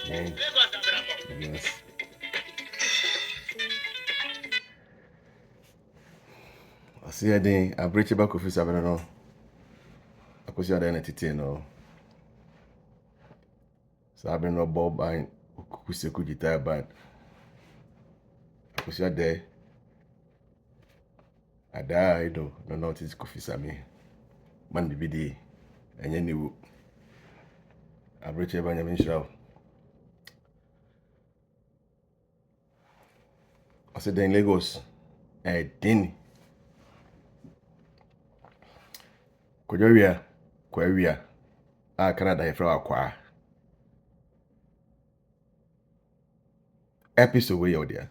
Yes. I see a day, I breach back of his avenue. I could see a day, no. So I've been no bob by Kusiku guitar band. I could see a day. I died, no notice coffee sami. Man, be day, and you knew. I breach a band of show. I said, in Lagos, I didn't. Kojoria, Queria, Canada, from Aqua. Episode way out there.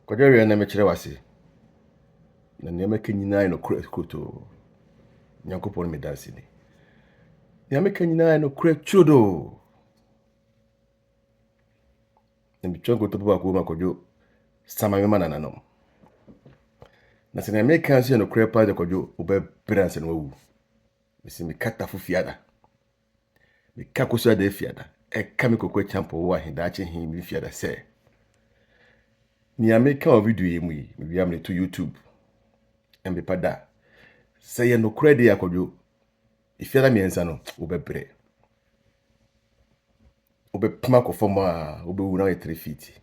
Kojoria na mechire wase. Na nneɛma ka nyinaa no kura koto. Nyankopɔn me danse ni. Nneɛma ka nyinaa no kura chudo. Na bitwa koto ba ko ma kojo sama me manana no. Na se nneɛma ka se no kura pa de kojo oba branse no wu. Mesi me kata fu fiada. Me ka koso da fiada. E ka me kokɔ champo wa hidache hin mi fiada se. Nneɛma ka o video yi mu yi, me bia me to YouTube. Embe pada. Se ye no kura de akojo. Ifiada miensa no oba bre. Oba pima ko foma, oba wu na 3 feet.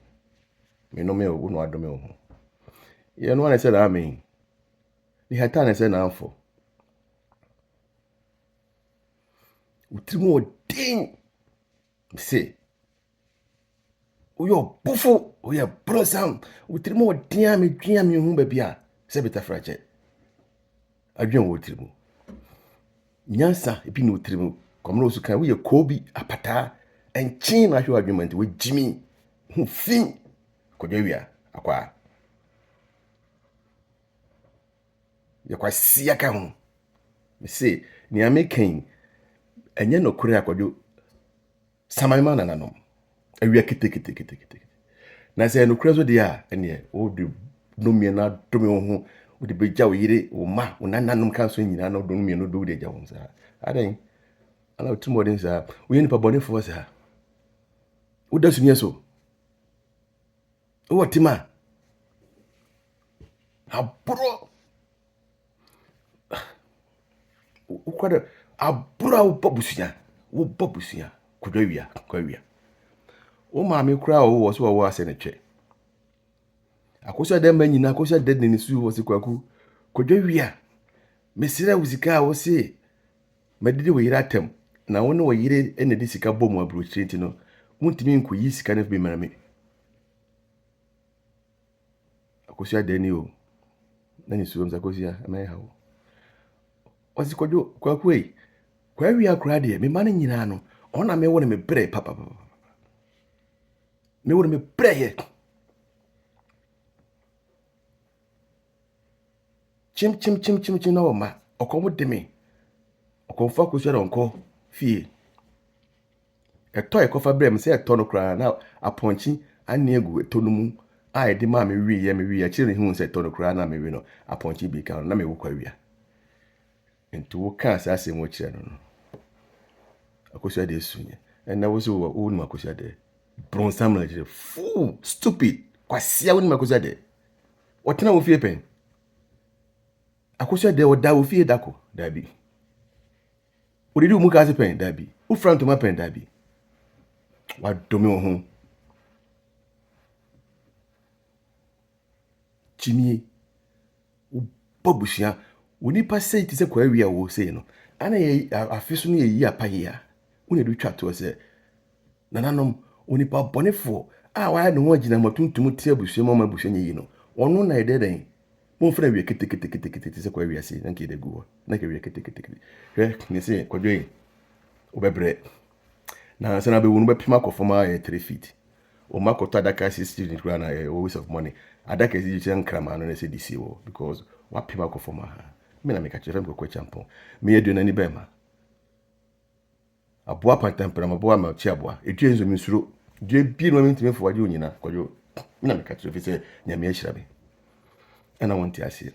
Me no me o no adome o. Ye no one say na me. Ni hata na say na amfo. Utrimu odin. Se. Oyo bufo, oya brosam. Utrimu odin a me dua me hu ba bia. Se beta frache. Adwen wo utrimu. Nyansa ebi no utrimu. Komro su kan we kobi apata. Enchin na hwe adwemant we jimi. Hu fin. Kodwawia akwa. Yakwa sia ka hu. Me se ni amekan enye no kure akojo samayma na nanom awia kete na se no kure so de a ene o de no mie na do me ho o de beja o yire o ma o nananom kan so nyina no do no mie no do de ja ho sa adan ala otumo den sa o ye nipa bone fo sa o da sunye so o watima aburo o kwada abura o babusia kwawia o ma me kura o wo so wo ase ne twe akoso de manyina akoso de ne su wo se kwaku kwawia mesira wuzika wo se medide wo yira tem na wo ne wo yire ene de sika bom abrochire nti no muntimi nkoyi sika ne be marame akoso de ni o na ni su wo akoso ya amai hawo wasi kwaku e kwawia kura de me mane nyina no ona me wo ne me bre papa me wo ne me bre ye chim na wo ma okomo de me okomfa koso de onko fie eto ekofa bre me se eto no kura na aponchi ane egu eto no mu a ede ma me wi ya chire hu se eto no kura na me wi no aponchi bi ka na me wo kwawia ento wo ka asase mo chire no akoso de sunye en na wo so wo ni akoso de bronsam na jire fool stupid kwasia wo ni akoso de wotena wo fie pen akoso de wo da wo fie dako dabi odidi mu ka se pen dabi wo franto ma pen dabi wa domi wo ho chimie wo babusia wo nipa sei ti se kwawia wo sei no ana ye afiso no ye yi apayia wo ne do twa to se nananom onipa bonefo a wa ne ho agina matuntum tie abusua ma abusua nyi no ono na ide den mo fra wie kete se kwawia sei na nke de guo na ke wie kete hwe ne se kwadwe obebre na sana be wonu be pima kofoma 3 feet o makoto adaka 60 kura na waste of money adaka is you nkrama no na say DC wo because wa pima kofoma ha me na me ka chefem kokwa champo me edu na ni be ma aboa pantempera maboa ma chi aboa etue nzo misuro due bi no mintime fo waje onyina kwajo me na me ka chefe say nyame ahira be ana wonti ase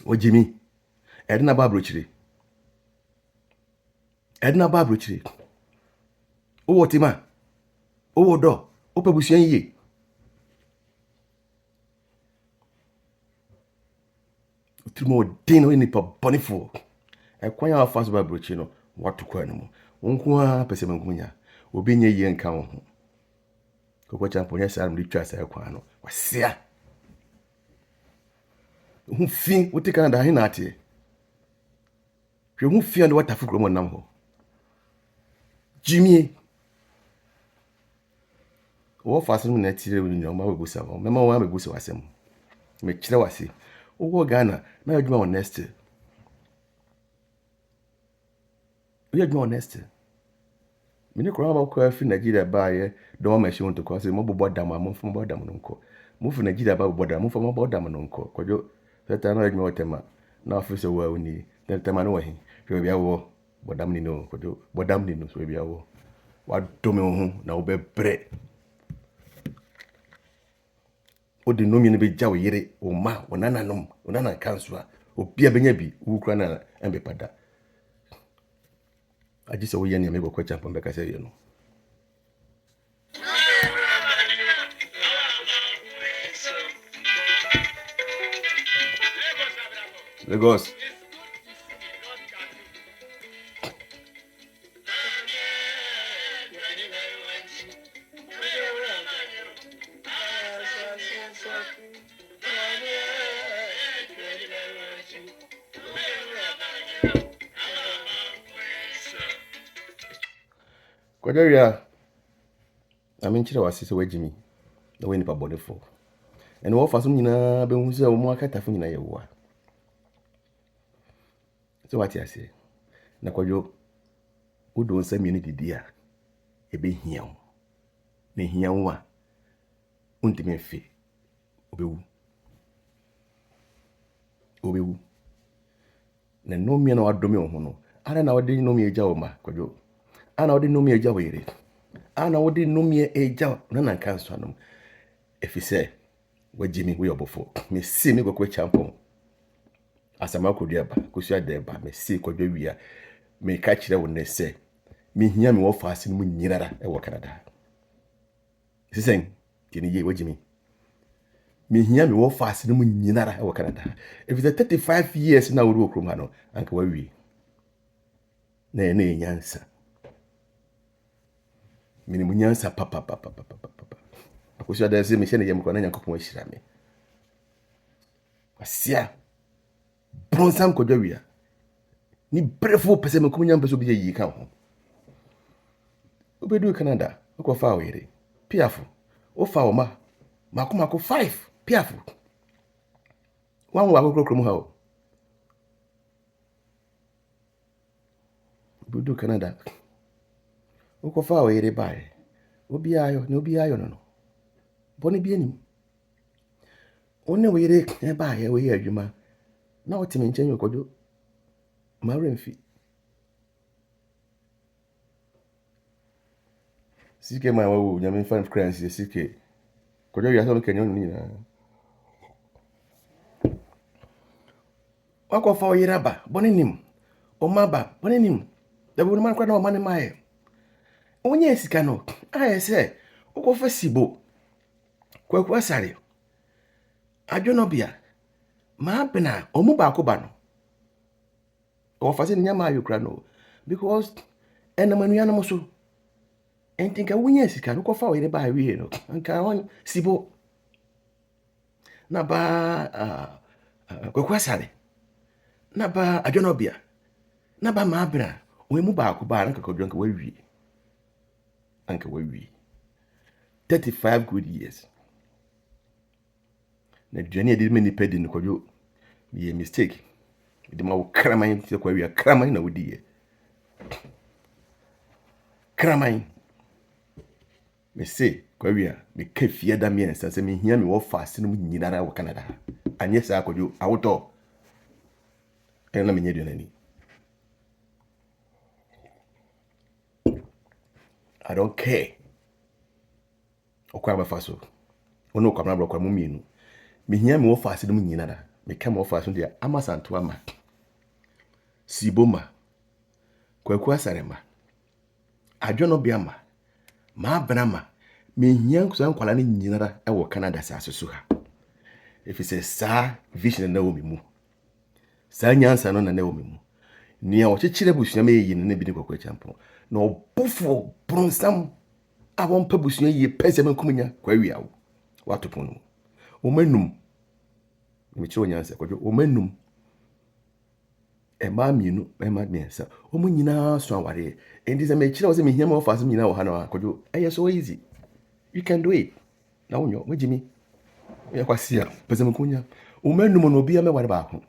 ojimi edna babro chire owo tima owo do opebusuan yiye utrimo din no nipa bonifo ekwanya afa so babro chi no watu kwa no wonko a pese mankunya obi nye yiye nka wo kokwa champo nya sa mri twa sa kwa no wasia hu fi wote Canada hin ate hwe hu fi ande watafu kromo nam ho jimie wo faso na tire wi nyo ma bebusa ho mema wo bebusa wasem me kire wase wo Ghana na adwuma honest mini kwa ba kwa fi Nigeria ba ye do ma shi wonto kwa se mo bobo dam mo fo bobo dam no nko mo fi Nigeria ba bobo dam mo fo bobo dam no nko kwajo seta na adwuma otema na office wo awuni na tema no wahi hwe bia wo bodam ni no kwajo bodam ni no so bia wo wa dome ho na wo be bre odi no mi ne be jawo yire o ma onana nom onana kansua obi abenya bi wukura na embepada aji se wo ye ne me go champo be ka se ye no Lagos Kwaderia aminchira wasise wajimi na we nipa bodefo ene wo faso nyina be hu se wo mo akatafo nyina yewa so wati ase na kwajo udo nsa mi ni didia ebe hia wo na hia wo a untime fe obewu na no mi na wadome wo ho no ana na wode no mi eja wo ma kwajo ana wode no mi eja wo yire ana wode no mi eja na kanso anom efise wajimi we obofo me si me gokwe champo asama kodua ba kosu adeba me si kodwa wia me ka kire wo ne se me hia me wo faase no nyirara e wo Canada sisen kini ye wajimi me hia me wo faase no nyinara e wo Canada if it's 35 years na wo krom ha no anka wa wi na nyansa mini munyansa papa akosu adase me hye ne yem kwa na Nyankopon ahira me asia bronsam kodwa wia ni brefo pese me komunya mpeso bi yi ka ho obedu Canada ko fa were piafo o fa o ma makomako 5 piafo wan wa kokrom ha o obedu Canada o ko fa were bai obi ayo no boni bi anim one were e bai we ye adwuma na otime nchen yokojo maremfi sike ma wo nyame fan France sike kojo ya so kenyo ni na wako fa oyira ba boni nim o maba boni nim da bu man kwa na o mane mai onye sika no ayese wako fa sibo kwaku asare adwonobia ma bena omu ba ko ba no o fa se nyama ayokra no because enamanu ya no so entinka wunya sika no ko fa oyire ba wie no anka on sibo na ba kwaku asare na ba adwonobia na ba ma bena omu ba ko ba anka kodwo anka wawi 35 good years na dwane de many pedi no kodwo ye mistake de ma wo kraman ti kwa wi kraman na wodi ye kraman me say kwawia me ka fie da me ensa se me hia me wo fast no nyinara wo Canada anye sa akojo awoto ena me nyedo nani I don't care okwa ba faso ono kwa na blokwa mu mienu me hia me wo fast no nyinara me ka me wo fast no dia amasanto ama siboma kwaku asarema adwono biama ma benama me hia nkusa nkwala ne nyinara e wo Canada sa asoso ha efise sa vision na wo mu sa nyansa no na wo mu nia wo chechire busua me yi ne bi ne kwakwa champo na obufo bronsam awon pa busua yi pese me kumunya kwa wiawo watopo no o manum me chiro nyansa kwajo o manum e ma mienu e ma miensa o mu nyina so aware endi se me chire wo se me hia ma ofase nyina wo ha na kwajo so easy you can do it na wonyo magimi ya kwasia pese me kumunya o manum no bia me ware ba ho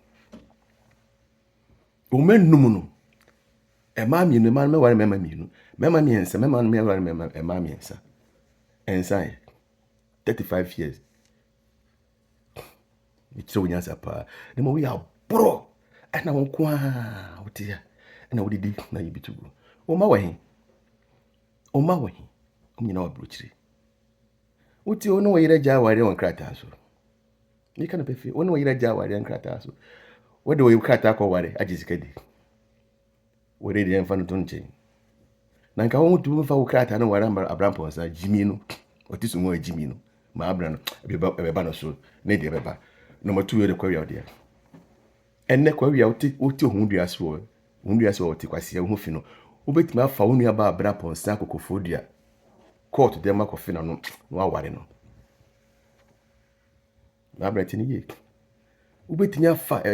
o manum no ema mienu ma me ware mema mienu mema miensa mema me ware mema ema miensa ensa 35 years me chire wo nyansa pa ne mo we abro ana won kwa wotia na wodidi na yibitugu o ma wahin omnyina wa brochire uti ono wa yira jaware won krata so ni kana pefe ono wa yira jaware an krata so wode wo krata ko ware agisika di wore de enfa no tonche na nka won tu fa wo krata no ware abrampo sa jimi no otisu mo jimi no ma abra no beba no so ne de beba no matu yere kwa wiawo de enne kwa wiawo oti ohundua so oti kwase ho fi no obetima afa wonu aba abrampo sa kokofodua court dem akofi na no aware no ma abra tini ye ubetinya afa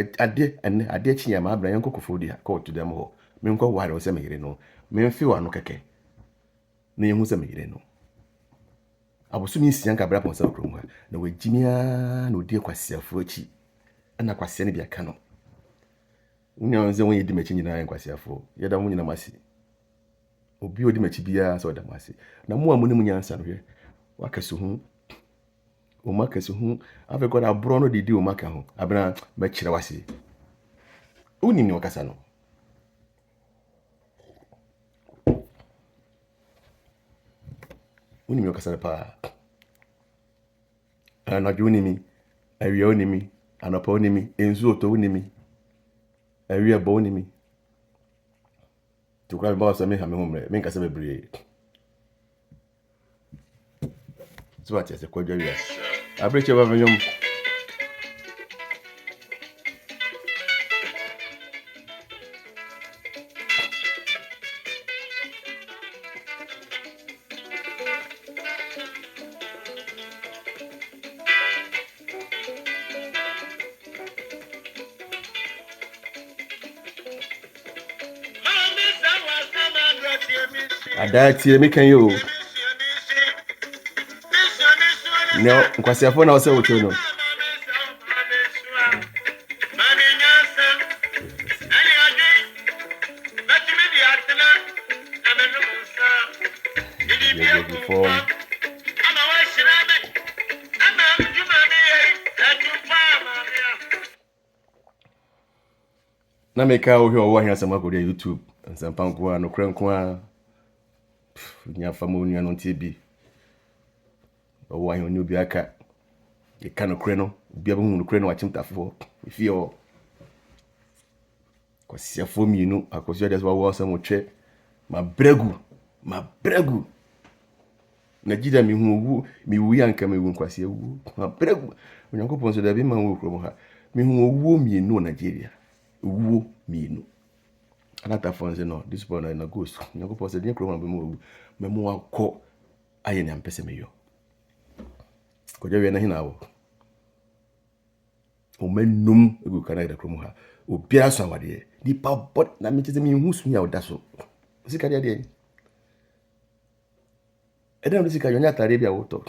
ade chinya ma abra yan kokofodua court dem ho me nko ware o se me yire no me mfi wa no keke na yehu se me yire no abosu ni sian ka abra ponsa okrom ha na wajimia na odi kwase afuachi ana kwase ne bia ka no unya nze won yedi mechi nyina yan kwase afu yeda won nyina masi obi odi mechi bia so da masi na mu amu ne mu nyansa no hwe wakasu hu o makasu hu ave god abro no didi o maka hu abna ma kire wase uni ni wakasa no uni mi wakasa pa ana juni mi awi oni mi anapa oni mi enzu oto oni mi awi abo oni mi tukwa ba so me ha me humre me nkasa bebre so ati se kwadwa wi abreche ba menyom adati me kan yo no nkwasi afọ na ose woto no na meka o hwe o wa hia sama ko de YouTube nsampa nko a no kra nko a nya famo nua no ntie o wa hia oni obi aka e ka no kra no obi abu no kra no achimtafo ifi o kwasi afo mienu akosi ades wa wo samo twe ma bregu na jida mi hu owu mi wu yanka mi wu kwasi ewu ma bregu onyankopon so da bi ma wo kro mo ha mi hu owu mienu Nigeria owu mienu anata fonse no this boy na ghost onyankopon so de kro mo be mo akọ aye na mpese me yo ko je we na hina wo o menum egu kana da kro mo ha obiara so awade di pa bot na me teze mi hu su ya oda so sika de edem sika yo nya tare bia woto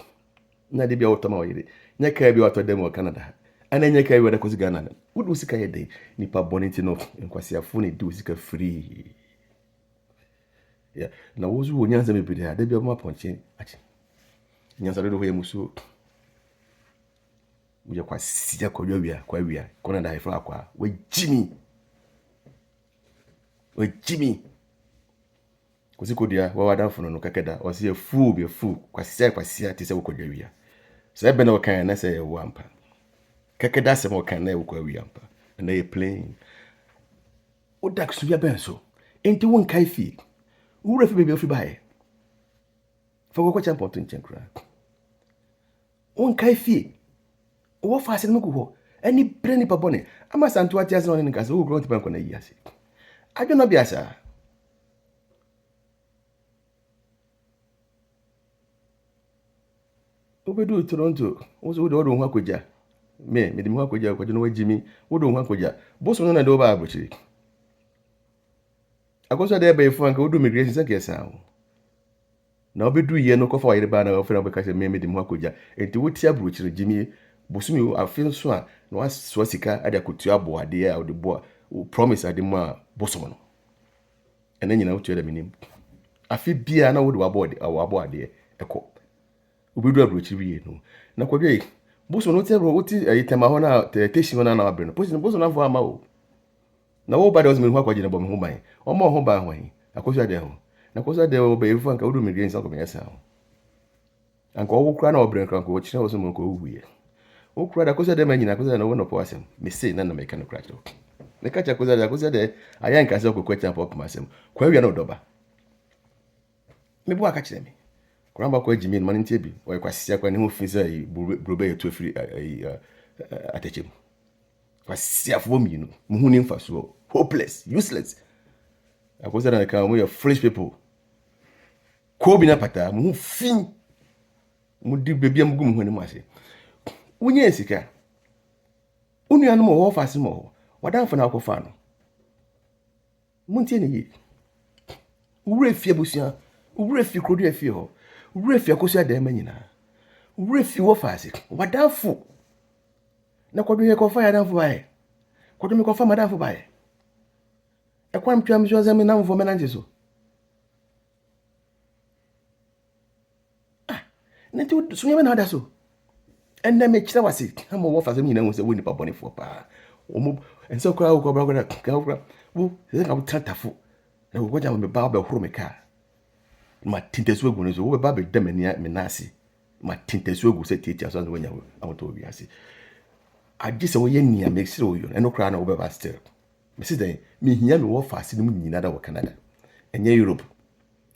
na de bia woto ma oyire nya ka bia woto dem o Canada ana nya ka wada ko sika na wudu sika ye de ni pa boniti no nkwasi afo ne du sika free Yeah. Na wo so wo nyansa me bidi ade bi ma ponche achi. Nyansa do ho ye muso. Wo ye kwasi akodwa wia. Kona da ifra akwa. We Jimmy. Kosi kodia wa wadanfo no kakeda. O se fu be fu. Kwasi ti se wo kodwa wia. So ebe na wakan na se wo ampa. Kakeda se mo kan na wo kwa wia ampa. Na ye plain. O dak so bia ben so. Enti won kai fi. Wura fi bebe ofi bae. Fa ko champion to nchenkra. Won kai fi. Wo fa ase nmuko ho. Ani bre ni pabone. Ama santu ati ase no ni nka se wo gro ti ban ko na yi ase. Adwo no bia sa. Obedu Toronto. Wo so do ho akoja. Me di ho akoja no wajimi. Wo do ho akoja. Boso no na do ba abochiri. Akoso de be fu anka wo do migration se kesa ho. Na obedu ye no kofa wayire ba na ofena obeka se me di ho akoja. Enti wo ti abrochiri jimi bosumi afin so a na waso sika ade akotu aboade a wo de bo a promise ade mu a bosom no. Ene nyina wo tu ade minim. Afi bia na wo de aboade eko. Obedu abrochiri bi no. Na kwadwe bosom no ti tema ho na teshi ho na abre no. Bosom na fo ama o. Na wo ba de ozumi ho akwaje na bo me ho ban. Omo ho ba ho yi. Akoso ade ho. Na koso ade wo be fu anka wo do migration sa ko me yesa ho. Anka wo kura na obre nka ko chire wo so mo ko huye. Wo kura da koso ade ma nyina koso na wo no po asem. Me say na me ka no kura chiro. Ne ka cha koso ade aya nka se ko kwacha pop masem. Kwa wi na odoba. Me bu aka chire me. Kura ba ko ajimi man ntie bi. O kwa sisia kwa ne ho fi say brobe ye to afiri atechem. Kwa sisia fo mi no. Mu hu ni mfa so. Hopeless, useless. Akoso na ka mo your foolish people. Ko bi na pata mu hu fin. Mu di bebia mu gum hu ni mu ase. Unye sika. Unu anu mo ho fase mo. Wadanfo na akofa no. Muntie ne yi. Wure fie busia. Wure fie krodu afie ho. Wure fie akoso ada ma nyina. Wure fie wo fase. Wadanfo. Na kodu ye kofa ya danfo bae. Kodu me kofa madanfo bae. Ekwa mtwa mjo zame na mvo menanje so. Nenti so nyame na ada so. Enne me kira wase. Ama wo fase nyina hu se wo nipa bone fo pa. Omo enso kra wo kobra kra ka wo wo se ka tantafo. Na wo gwaja me ba horo me ka. Ma tintesu egu no so wo ba be dem me nasi. Ma tintesu egu se titi aso wo nya amoto obi ase. Agi se wo ye nia me sire wo yo. Eno kra na wo be ba still. Me se den me hia me wo fase no nyina da wo Canada. Enye Europe.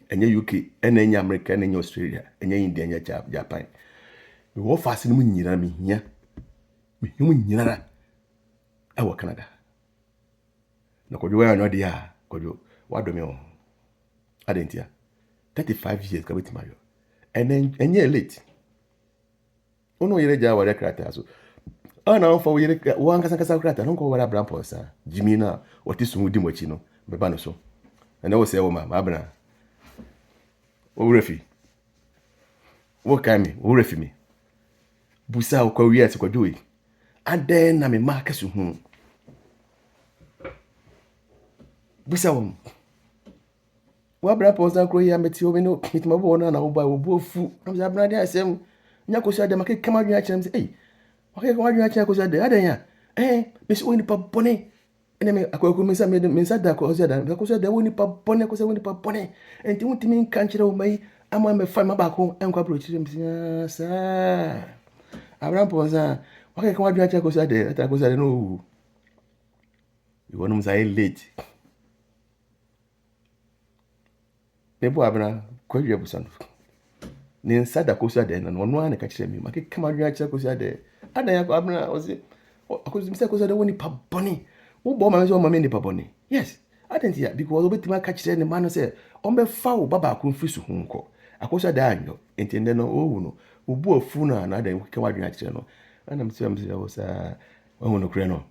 Enye UK, enye America, enye Australia, enye India, enye Japan. Me wo fase no nyina me hia. Me hia nyina da wo Canada. Na kodwo ya no dia, kodwo wado me o. Adentia. 35 years ka betima yo. Enye late. Ono yere ja wale krata so. Ana on fa wo yere wanga sanka krata no ko wala brampo sa. Jimi na otisu mu di mochi no. Me ba no so. Ene wo se wo ma abna. Wo refi. Wo kami, wo refi mi. Busa wo kwa wiase kwa doyi. And then na me mark so hu. Busa wo. Wa brampo san kro ya meti wo me no mitima bo na wo ba wo bofu. Na me abna dia asem. Nya ko so de make kama dwun akire me say eh. Okay, kama dwun akire ko so de adan ya. Me so ni pa bone. Ene me akoko me sa da ko so da. Ko so de wo ni pa bone ko so wo ni pa bone. Enti wuntimi nka kire wo mai ama me fa ma ba ko enkwa bro kire me sa. Abraham Ponza. Okay, kama dwun akire ko so de. Ata ko so de no. You want say late. Me bo abna ko yue busan. Ni nsa da ko so de na no anu ka kire me. Ma ke kama dwun akire ko so de. Adan ya ko abna o se akoso mi se ko so de wo ni pa bone. Wo bo ma me so ma me ni pa bone. Yes. Adentia because obetima ka kire ne ma no se on be fa wo baba ko mfi su hunko. Akoso da anyo. Entende no owu no. Obu afu na na adan ke wadwen akire no. Ana mse wo sa wo no kure no.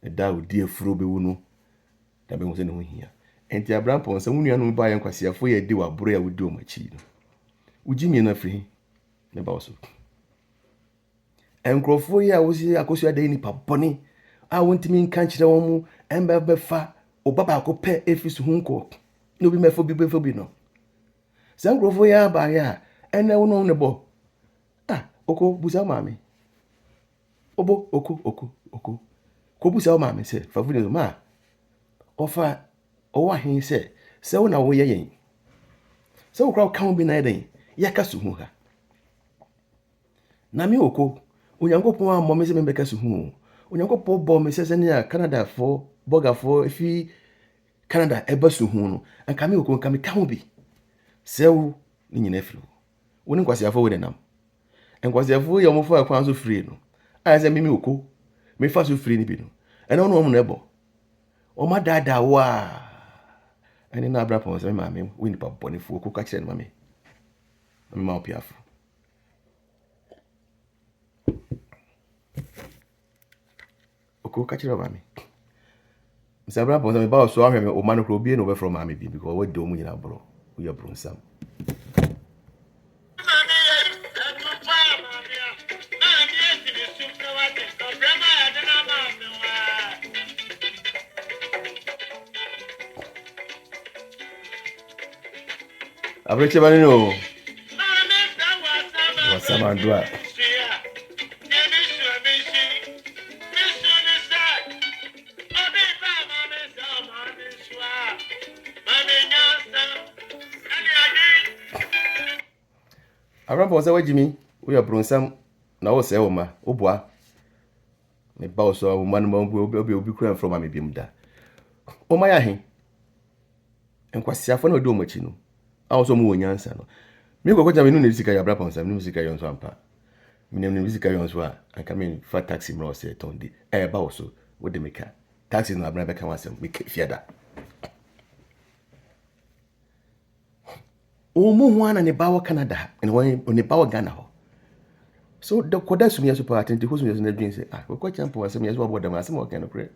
Da odi afuro be wu no. Da be wo se ne ho hia. Enti Abraham Ponza wo nuanu ba yan kwase afo ye di wa bro ya wodi o machi no. Uji mi na firi ne ba wo so. Enkrofo ya wo si akoso da ni pa bone. A wontimi nka kire wo mu embe be fa oba baako pɛ efisi ho nkɔ na obi mɛfo bi no saa nkurɔfoɔ yɛ abaayɛ a ɛnɛ wo no ne bɔ oko busa maame obo oko ko busa maame sɛ fafu ne ma ɔfa ɔwɔ ahen sɛ wo na woyɛ yɛn sɛ wo kora ka ho bi na yɛdɛn yɛka so ho ha na me oko onyankopɔn ammɔ me sɛ membɛka so ho onyankopɔn bɔ me sɛ sɛnea Canadafoɔ bɔgafoɔ efi Canada ɛba so ho no anka me oko nka meka ho bi sɛ wo ne nyina firi wo ne nkwasiafoɔ wo nenam nkwasiafoɔ yɛ ɔmofo akwan so firi no ayɛ sɛ meme oko mefa so firi no bi no ɛna ɔno ɔmo no ɛbɔ ɔma daadaa wo a ɛne na abra pɔn sɛ me maame wo nipa bɔnefoɔ ko ka kyerɛ no ma me ma opiafo oko ka kyerɛ maame sɛ abra pɔn sɛ me ba so ahwɛ me o ma no kro obi no bɛfrɛ maame bi because what do mu nyina bro wo yɛ bro nsam Abreche bani no. Wasama ndua. Arampo se wajimi, wo ya bronsam na wo se wo ma, wo boa. Me ba wo so wo ma no obi kura from am biem da. O ma ya he. Enkwasiafo na odi o machi no. Awo so mu wonyansa no. Me ko kwacha me nu ne sika ya brapon sam, ne sika yon so ampa. Me ne sika yon so a anka me fa taxi mra o se tondi. Ba wo so wo de meka. Taxi no abra be kan wasem me fiada. Omo ho ana ne bawo Canada and when ne bawo Ghana ho. So the koda sumia super atenti ho sumia na dream say ko kwacha mpo wasem yeso abo dem asem o kan no kre.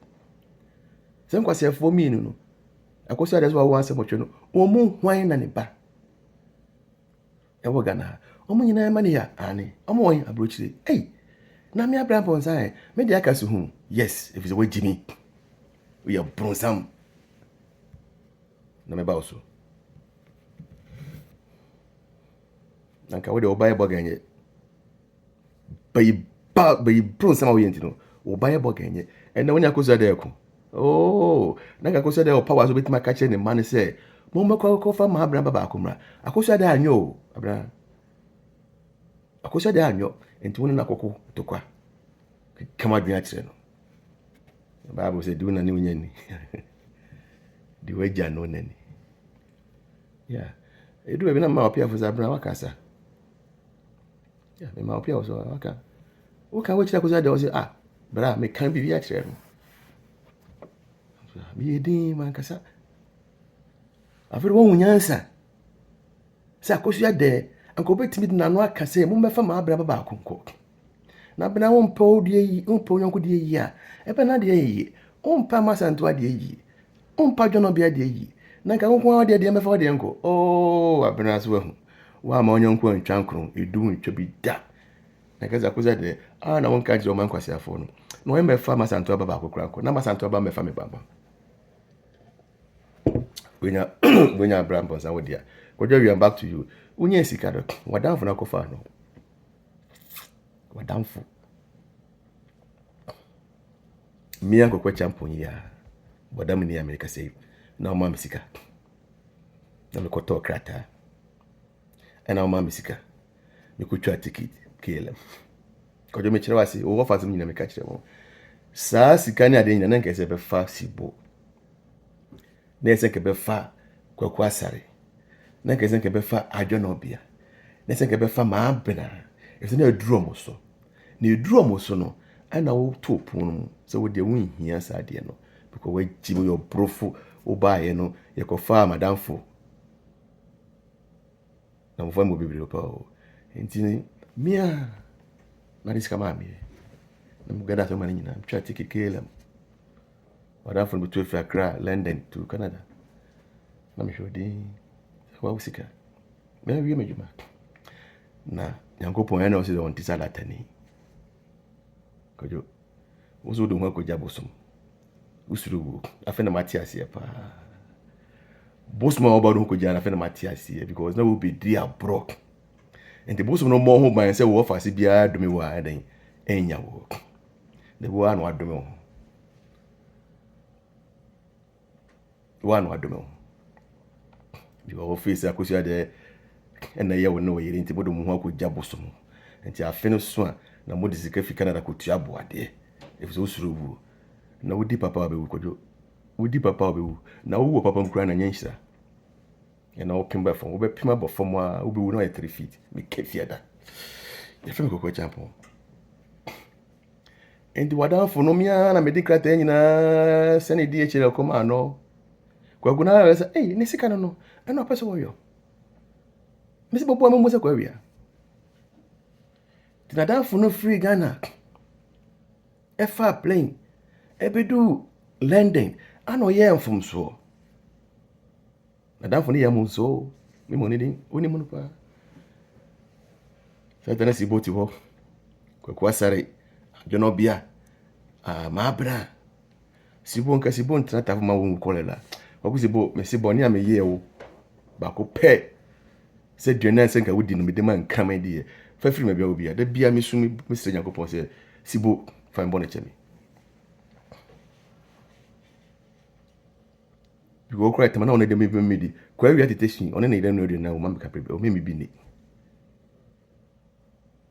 Sem kwase afo mi no. Akosi ades wa wasem o twe no. Omo hwan na ne ba. Ewo Ghana. Omo nyina ma ne ya ani. Omo won abrochire. Na me abra pon sai. Me dia kaso hu. Yes, if it's a way Jimmy. We are bronsam. Na me ba oso. Nanka wo de obaye boganye. Bayi bronsam awo yenti no. Obaye boganye. And na wonya koso da eku. Oh, nanka koso da o power so betima ka kire ne man say. Mo makọ fa ma abra baba akomra. Akoso da anyo abra. Akoso da anyo enti woni na kokko tokwa. Kama dua kire no. The Bible said do na ni unyani. Di weja no nani. Yeah. Edu e bi na ma opia fo zabra wakasa. Yeah, me ma opia so waka. Wo kan wo kire akoso da o say bra me kan bi ya kire no. Bi edin man kasa. Afero won nyansa. Sa akoso de anko betimi na no aka say mo mefa ma abra baba akonko. Na bena won pa odie yi, won pa onyanko die yi a. Ebe na de yi. Won pa masanto ade yi. Won pa dwono bia de yi. Na nka won ade de mefa de nko. Oh, abena so hu. Wa ma onyanko antwankron, edu ntwa bi da. Na kaza akoso de na won ka jiro man kwase afo no. Na won mefa masanto baba akokra nko. Na masanto baba mefa me baba. Wenya Abraham Bonsa wodia. Kojo we am back to you. Unye sika do. Wadamfo na kofa no. Wadamfo. Miya ko champion ya. Wadam ni America say. Na o ma sika. Na me koto krata. Na o ma sika. Me ko twa ticket KLM. Kojo me kire wase. O fa nyina me ka kire mo. Sa sika ni ade nyina na nke se be fa sibo. Na ese ke be fa kwaku asare na nke ese ke be fa adwonobia na ese ke be fa ma abena ese na eduro mo so na eduro mo so no ana wo to pon no so wo de won hia sa de no because we jibo yo brofo wo baaye no ye ko fa madamfo na mo fa mo bibiri pa o enti mia na riska ma mi na mo gada so ma nyina twa ticket KLM Wada from between Accra, London to Canada. Na me hwodi wa usika. Me wi medjuma. Na Nyankopon ya na o se on tisala tani. Kojo. Ozo do ho akoja bosom. usuru afena Matias here pa boss ma oba no ko jana afena Matias here because na we be dia broke and the boss no more home by say we offer si bia do me wa den enya wo the one wa do me one wa do me the office akosia de na ye wo no yire nti bodo mu ho akogya boso mu nti afena so a na mo de sika fi Canada ko tua boade if so usuru wu na wodi papa wa be wu kojo wodi papa wa be wu na wo papa mkura na nyanhira na wo pimba fom wo be pima bo fom a wo be wu na 3 feet me kefia da ye fem kokko champo endi wada fo no mia na medical ta nyina sene di echere koma no kwagu na say eh ni sika no no pese wo yo mesi bobo amu se kwa wia tinada fo no free Ghana efa plane ebedu London ano ye mfum so na danfo ne yam so me mo ne din oni mo no pa sa tana si boti ho kwa sare jono bia ma bra sibon ka sibon tana ta ma wo kolela kwa ku sibo me sibo ne am ye wo ba ko pe se dwena se nka wodi no me de man kama die fa firi me bia wo bia da bia me su me sire Yakobon se sibo fa mbone chemi go cry tamana on de me di kwa wi attention on na ire no de na o ma me ka prebe o me bi ni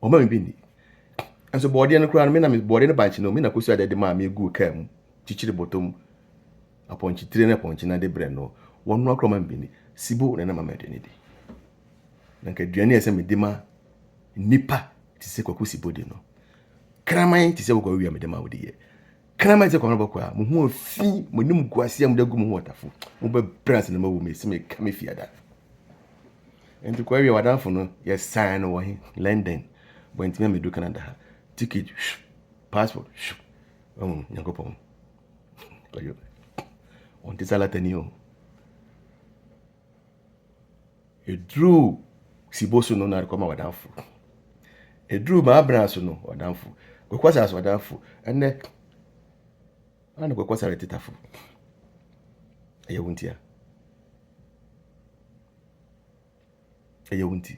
o ma me bi ni anso body no kura no me na me body no banchi no me na kosu ade de ma me gu ka mu chichiri bottom aponchi tire na ponchi na de bre no wonu akro ma bi ni sibo na na ma me de ni di na ka duane ese me de ma nipa ti se kwaku sibo de no kraman ti se kwa wi me de ma wo de ye kraman ti kwa no kwa mo hu fi mo nim guase am da gu mo hu otafo mo be brands na ma wo me se me ka me fiada enti kwa wi wadanfo no ye sign no wo he London bo enti me do Canada ha ticket passport Yakobon ayo on ti sala tenio e drew siboso no na koma wadanfo e drew ma brands no wadanfo kwasa as wadanfo ene ana kwasa retitafo ayewuntia ayewunti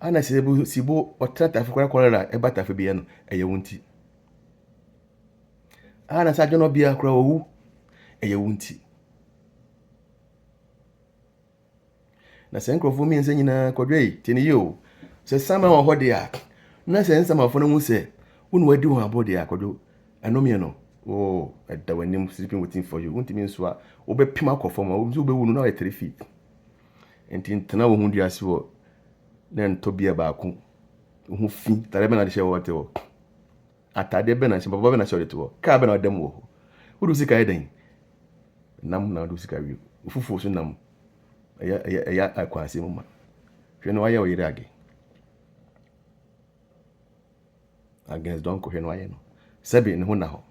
ana sibo otrata afukora kolera e batafe bia no ayewunti ana sa jono bia kura owu ayewunti na senkrofo mi ense nyina kodwei tini yo se sama ho hode a na se nsama fo no mu se wonu wadi ho abode a kodwo anomie no oh da wanim sleeping waiting for you won't mean so a wo be pima akofo ma wo be wunu na 3 feet enti ntena wo hu di ase wo na nto bia ba ku hu fi tare be na de she wo te wo atade be na she baba be na she wo te wo ka be na odem wo wo du sika eden nam na du sika wi fufu so nam ya akwase mu ma hwe no aye wo yire age against don ko hwe no aye no sebe ne ho na ho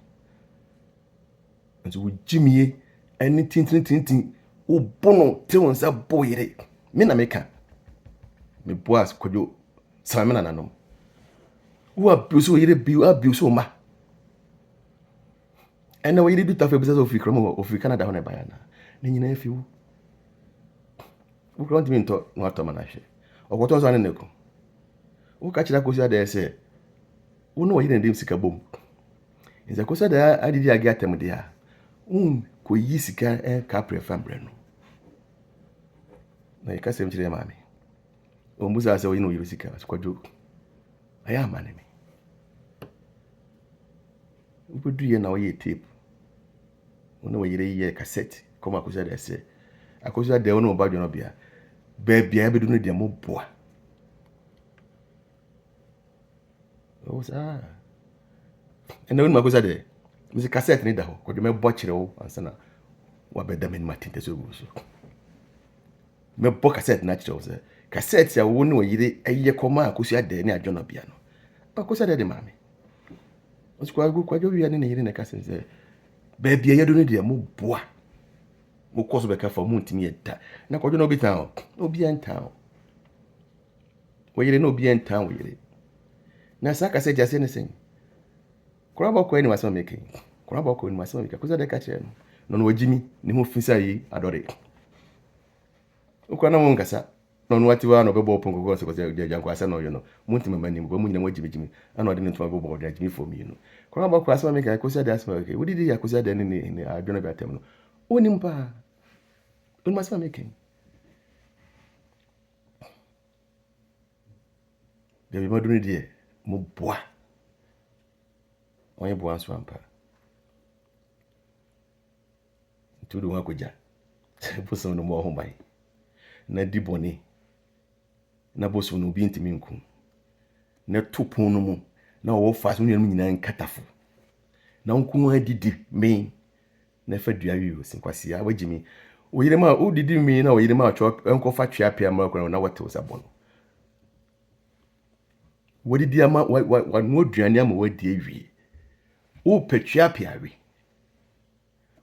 nso wujimie eni tintin wo bono te won sa boyire me na meka me boas kodwo sama na nanom wo abuso yire bi abuso ma ena wo yire du tafe bisa so fi kromo o fi Canada ho na bayana ne nyina afi wo wo kronti mi nto no atoma na hwe okoton so ane neko wo ka kira kosi ade se wo no yire ndim sika bom nza kosi ade adidi age atem de a ko yi sika ka prefer bre no na ikase mchire mami o mbuza ase oyino yiro sika sikwadwo aya mane me ubudu ye na oye tape ono oyire ye cassette koma akosa de ase akosa de ono badwo no bia bia bedu no de mo boa o sa ena ono akosa de misi cassette ni da ho ko de me bo kire wo ansana wa beda men matinte so guso me bo cassette na kire wo se cassette ya wo ne oyire eye koma akosa de ni adwo no bia no akosa de mami osikwa gu kwa jo wi ani ne yire ne cassette se ba bia yedo no de mo boa mo koso be ka fa mo ntimi yeda na kwa jo no bi tan obi entan wo yire no obi entan wo yire na sa cassette ya se ne sen kura ba ko ani wasama meke Kona ba ko ni masema meka kosa de ka kire no no wagimi ni ho fisa yi adore ukwana mo nkasa no no atiwa no bebo pongo go so de janko asa no yo no muntima mani mo munyina wagimi ana ode ntuma bebo de agimi for me no kona ba ko asema meka kosa de asema meka wodi di ya kosa de ni adwona bi atem no oni mpa oni masema meka de bi maduni die mo boa onye boa so ampa tudu wa koja boso no mo ho bai na di boni na boso no bi ntimi nku na topon no mu na wo fa so nyam nyina nkatafo na nku adidi me na fa dua wi o sinkwasi a wagimi wo yire ma o didi me na wo yire ma cho enko fa twia pia ma ko na wote osabon wo didi ama wa no aduane ama wadi awie o petwia pia wi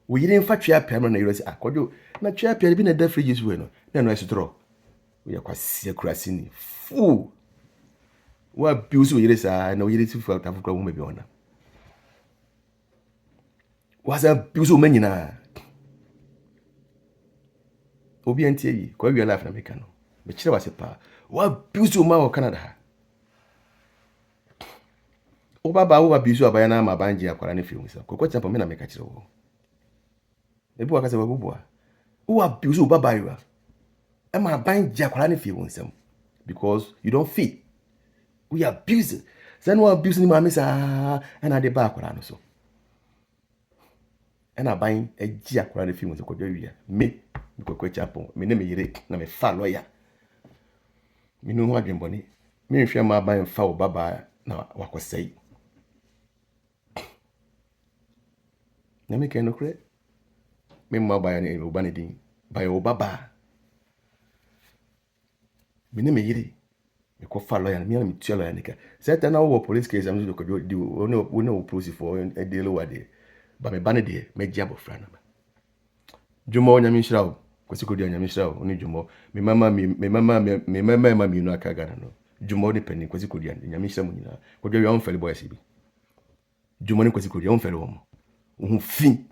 wo yire mfa twia pia ma na yire si akodo na twia pia bi na da fridge so no na no esotro wo yakwasi akurasi ni fu wa biusu wo yire sa na wo yire si fu tafukra wo mebi ona wasa biusu manyina obi antie yi kwa wi life na meka no me kire wase pa wa biusu ma wo Canada ha o baba wo biusu abaya na ma banje akwara ne fiu nsa kokko tempo me na meka kire wo ebi wa kasa wa bubua wo biusu baba yi wa e ma banje akwara ne fiu nsa because you don't fit we abuse then we abuse ni ma me sa na de ba akwara no so and aban agi akwara ne fiu nsa kodwa wi me kokko chapo me ne me yire na me fa lawyer me no ho adwenboni me nhwe ma aban fa wo baba na wakosai na me ken okre me ma ba ya ne oba ne din ba ya baba me ne me yire me ko fa lawyer me na me tua lawyer ne ka set na wo police case am do ko di wo police for e de lo wade ba me ba ne de me gia bofra na ba jumo nya mi shirawo kwesi ko di nya mi shirawo oni jumo me mama mi no aka gana no jumo ni peni kwesi ko di nya mi shirawo nyina ko di on fele boy sibi jumo ni kwesi ko di on fele wo mo hu fin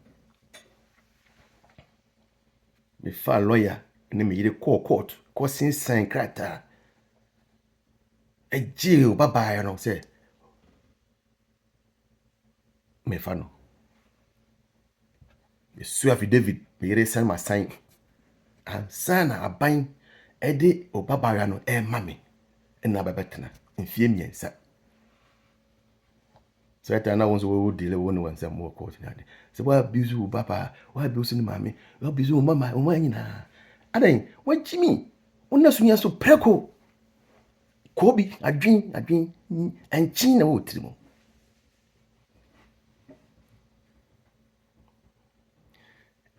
me fa lawyer ne me yire court ko sin sign krata ejio baba ya no se me fa no me su affidavit me yire sign ma sign ansana aban ede o baba ya no e mame na babetena mfie miensa so eta na wonso wo dile wo no wansa mo court na de se wa bizu baba wa bizu ni mame wa bizu mama o manyina adan wa jimi wonna sunya so preko kobi adwin anchi na wo trimo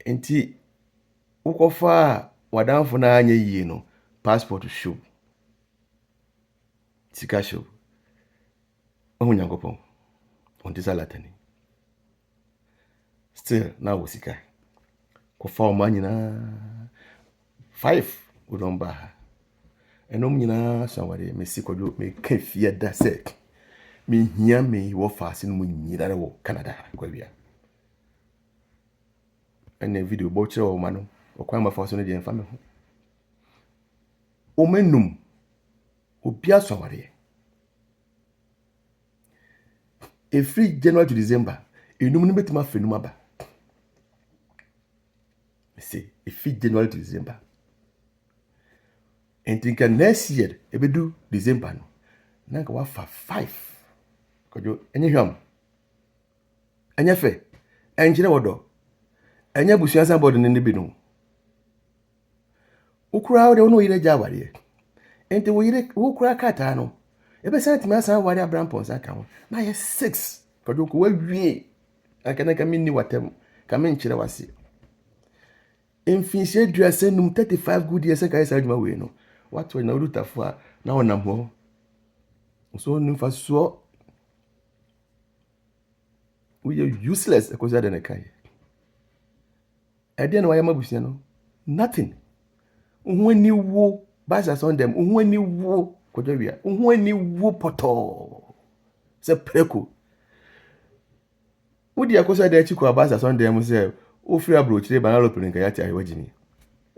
enti ukofa wadanfo na anya yie no passport show sika show onyankopon on disalatani still na wo sika kofa o manyina 5 udonba enom nyina sanware mesi kodwo me kafia da se me hia me wo faase no nyira wo Canada kwa bia ene video bo kire wo ma no okwan ma faase no de mfa me ho o menum obi asaware every January to December enum no betima fenum aba see every January to December and think next year ebedu December no nanka wa fa 5 kojo enye hwam enye fe enjire wodo enye busuansa board ne bi no ukura de wono yire jaware enti wo yire ukura kata no ebe sent me asa ware abrampons aka ho na ye 6 kojo ko wa wie aka na ka minni watem ka men kire wase enfinse duase num 35 good years ka isa adwuma we no what we na urutafo a na wonam ho so nimfa so we are useless ekoza de ne kai ade na wayama busia no nothing uhwani wo basa son dem uhwani wo kojo wia uhwani wo poto se preko wodi akoso da chiko abasa Sunday mu se o free abrochire ba na lopere nka yati ahwe gini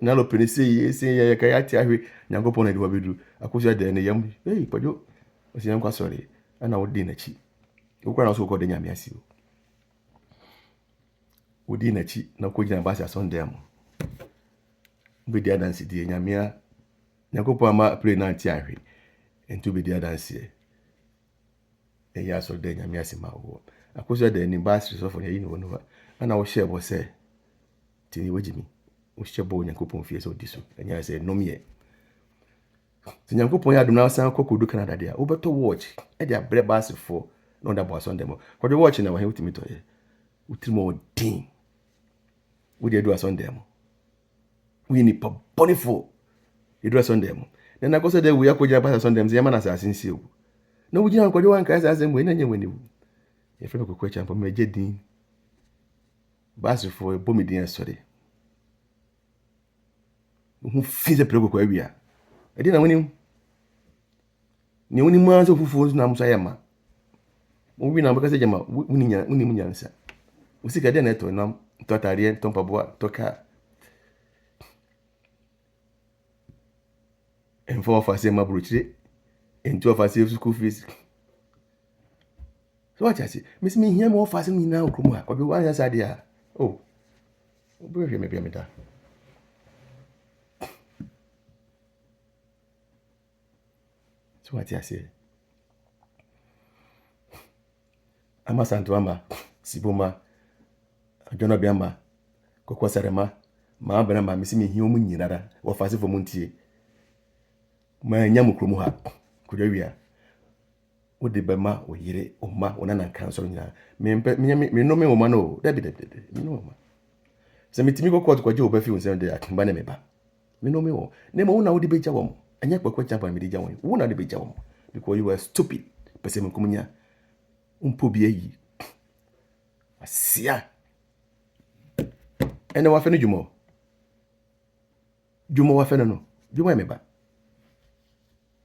na lopere se ye ka yati ahwe Nyankopon na de wabedu akoso da ne yam padwo o se yankwa sorry ana wodi na chi okura na so ko de nyame asi o wodi na chi na ko gina abasa Sunday mu be dia dance die nyame Nyankopon ama pray na anti ahwe ento be dia dance ya so de nyame asi ma wo akoso da ni basri so for yi ni wono ana wo share bo se tini wajimi wo share bo Nyankopon fie so diso enya se nomye ti Nyankopon ya aduna san kokodu Canada dia wo beto watch e dia bre basri for no da bo Sunday mo ko de watch na wa he utimi to ye utimo din wo de do Sunday mo we ni pa bonifo e do Sunday mo na akoso de wo yakoja ba Sunday mo yama na sa asinsi o na wo gina ko de wan ka sa asem mo ina nyenwe ni wo ye fe ko kwa champo me jedin basri for bomi din asore hu fize prego kwa wia edi na woni ni woni ma so fufu na musa yama mo wi na baka se jama woni munyansa usika de na to na to tare to mpaboa to ka en fo fa se ma bruchire en to fa se school fees so what I say miss me here mo fa se mi na okromu ha ko bi wan ya sa dia oh obo hwe me bia me da so what I say ama santo ama siboma adwona biama kokwa sarema ma abana ma miss me here mu nyirara wo fa se fo mu ntie ma nya mu kromu ha kodwa wia wo de bema wo yire o ma wona na kan so nyina me no me wo ma no da bi me no ma se mitimi kokwa to kwaje oba fi won se de atimba na me ba me no me wo ne ma wona wo de beja wo anya kwakwa champa me de ja wo wona de beja wo because you were stupid pese me kumunya umpo bi ayi asia ene wa fe no jumo wa fe no jumo me ba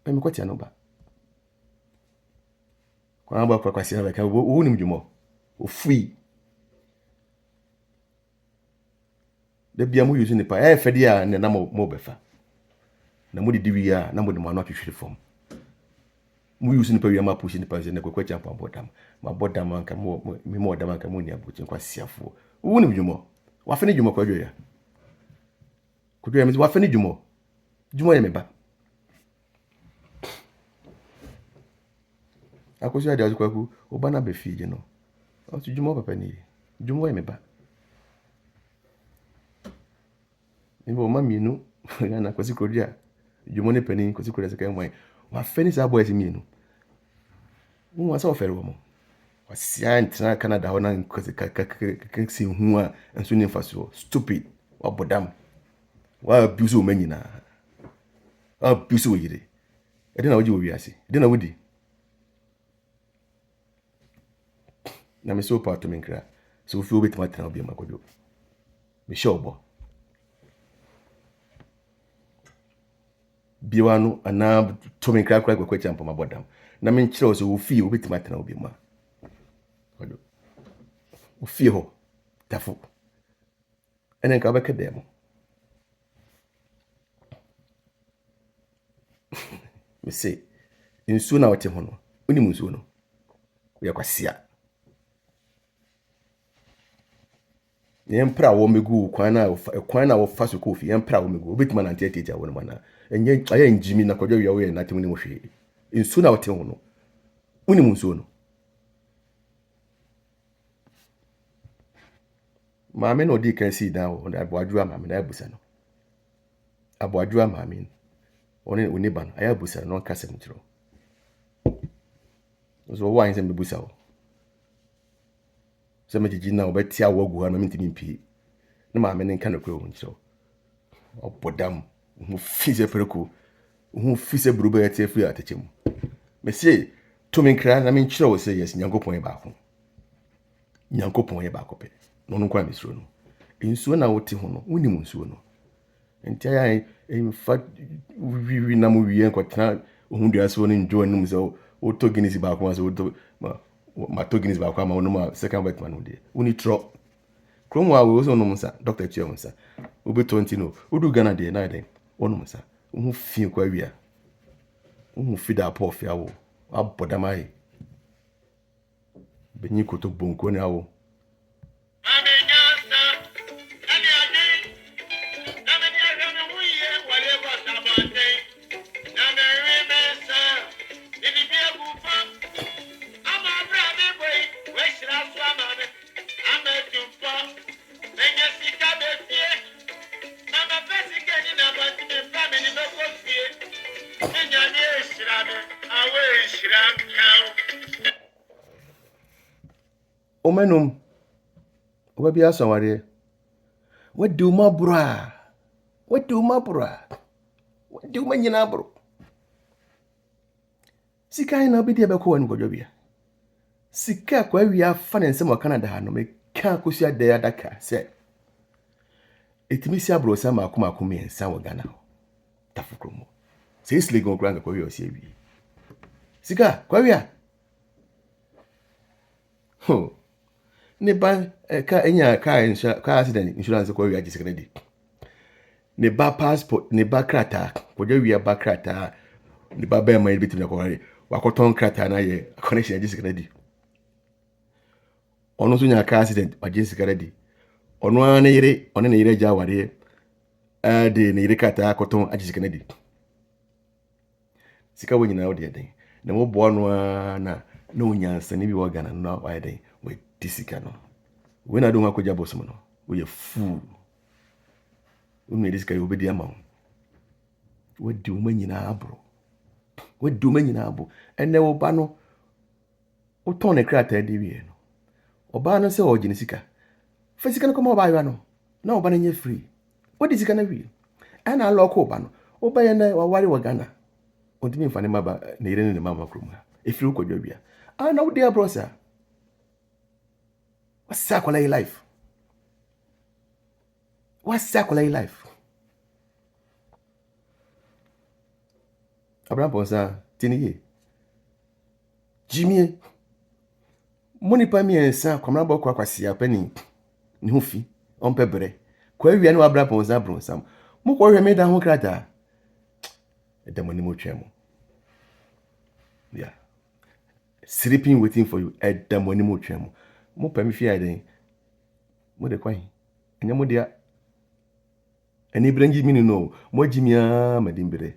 me kwatia no ba kwa ba kwa sia ba ka wo nim jumo o free de bia mu use ni pa fe dia ne na mo befa na mo di wi ya na mo de mo anu atwehwere fom mu use ni pa wi ma push ni pa ne kwa champa bodam ma bodam anka mo mi mo bodam anka mo ni abuchi kwa siafo wo nim jumo wa fe ni jumo kwa dwo ya kudu ya mi wa fe ni jumo ye me ba akoso ya dazu kwaku obana be fije no o tu jumo papa ni jumo ye me ba nibo maminu na kwasi kodia jumo ne pani kwasi kodia se kan wan wa feni sa boys mienu mu wa sa ofere wo mo wa sia ntina Canada ho na kwasi si hu a enso ni faso stupid wa bodam wa abuse o manyina abuse o yire ede na woji wo wiase ede na wodi na me so pa to me nkra so fi obi tama tena obi makodo me show bo biwanu ana to me nkra kwa champo mabodam na me nkyerɛ so wo fi obi tama tena obi ma kodo wo fi ho tafo ene nka bɛka demo me say nsuo na wote ho no oni nsuo no wo yakwasia yempra wo megu kwan na wo fa so kofi yempra wo megu obetima na anteteja wo no mana enye aya njimi na kodwa wiawo ye na temu ni mo hwe nsuo na wote ho no oni nsuo no maame no di kan si dan wo na aboadua maame na abusa no aboadua maame oni ban aya abusa no kasa ntiro so wo anse mbebusa wo se me gigi na obetia wo agu ha no mentimi mpie na maame ne nka no kwa wo ntiro obodam hu fize pereko hu fize buruba ya tie fu atechem me se to me nkra na me nkyerɛ wo se yes Nyankopon ye baako pe no no kwa misro no nsuo na wote ho no wonim nsuo no enti aya emfa wiwi na mo wie nkotena ohundu aso no njo num se o to ginisi baako aso o to mato Guinness ba kwa ma onuma second wet man de uni tro krom wa we so no musa doctor tue musa obi 20 no udu Ghana de na de onu musa hu fi kwa wia hu fi da po fi awo abodamai benyi koto bonko ni awo omenum obabi asaware wadu mabura wadu manyina bro sika ina obi de be ko wanu godobia sika kwa wia fa ne nsem Canada ha no me ka kosia de adaka se etimisi abro sa makoma ensa wo Ghana ho tafukromo se isle gon granga kwa wia osi ewi sika kwa wia ho ne ba ka enya ka accident insurance kwa wia jisikana di ne ba passport ne ba krata kwa wia ba krata ne ba ba mai bitim na kwa wakoton krata na ye connection jisikana di ono so nya ka accident wa jisikana di ono ana yire ono ne yire jaware de ne yire krata akoton ajisikana di sika wo nyina wo de den na mo bo no na onyansa ne bi wo Ghana no wa den we disika no we na do nwa koja boss mo no we ye fool unu disika yo be di ama wo di o manyina abro wo di o manyina abo ene wo ba no wo ton ne krata di wie no oba no se o gine sika fa sika no ko mo ba yo no na oba na nye free wo di sika na wie ana lock oba no oba ye na wa ware wo Ghana ontimi mfa ne maba na yire ne mama krom ha efiri ko dwabia na wo dia brosa wasakola life Abraham Ponsa tiniye Jimmy moni pa mi ensa kwamra bọ kwa kwasia pani ni ho fi on pebere kwa wi anu Abraham Ponsa bronsam mo ko hwe me da ho krata edamani mo twemo yeah sleeping waiting for you edamani mo twemo mo pa mi fi aden mo de kwan enya mo dia ani brangi mini no mo jimia madimbere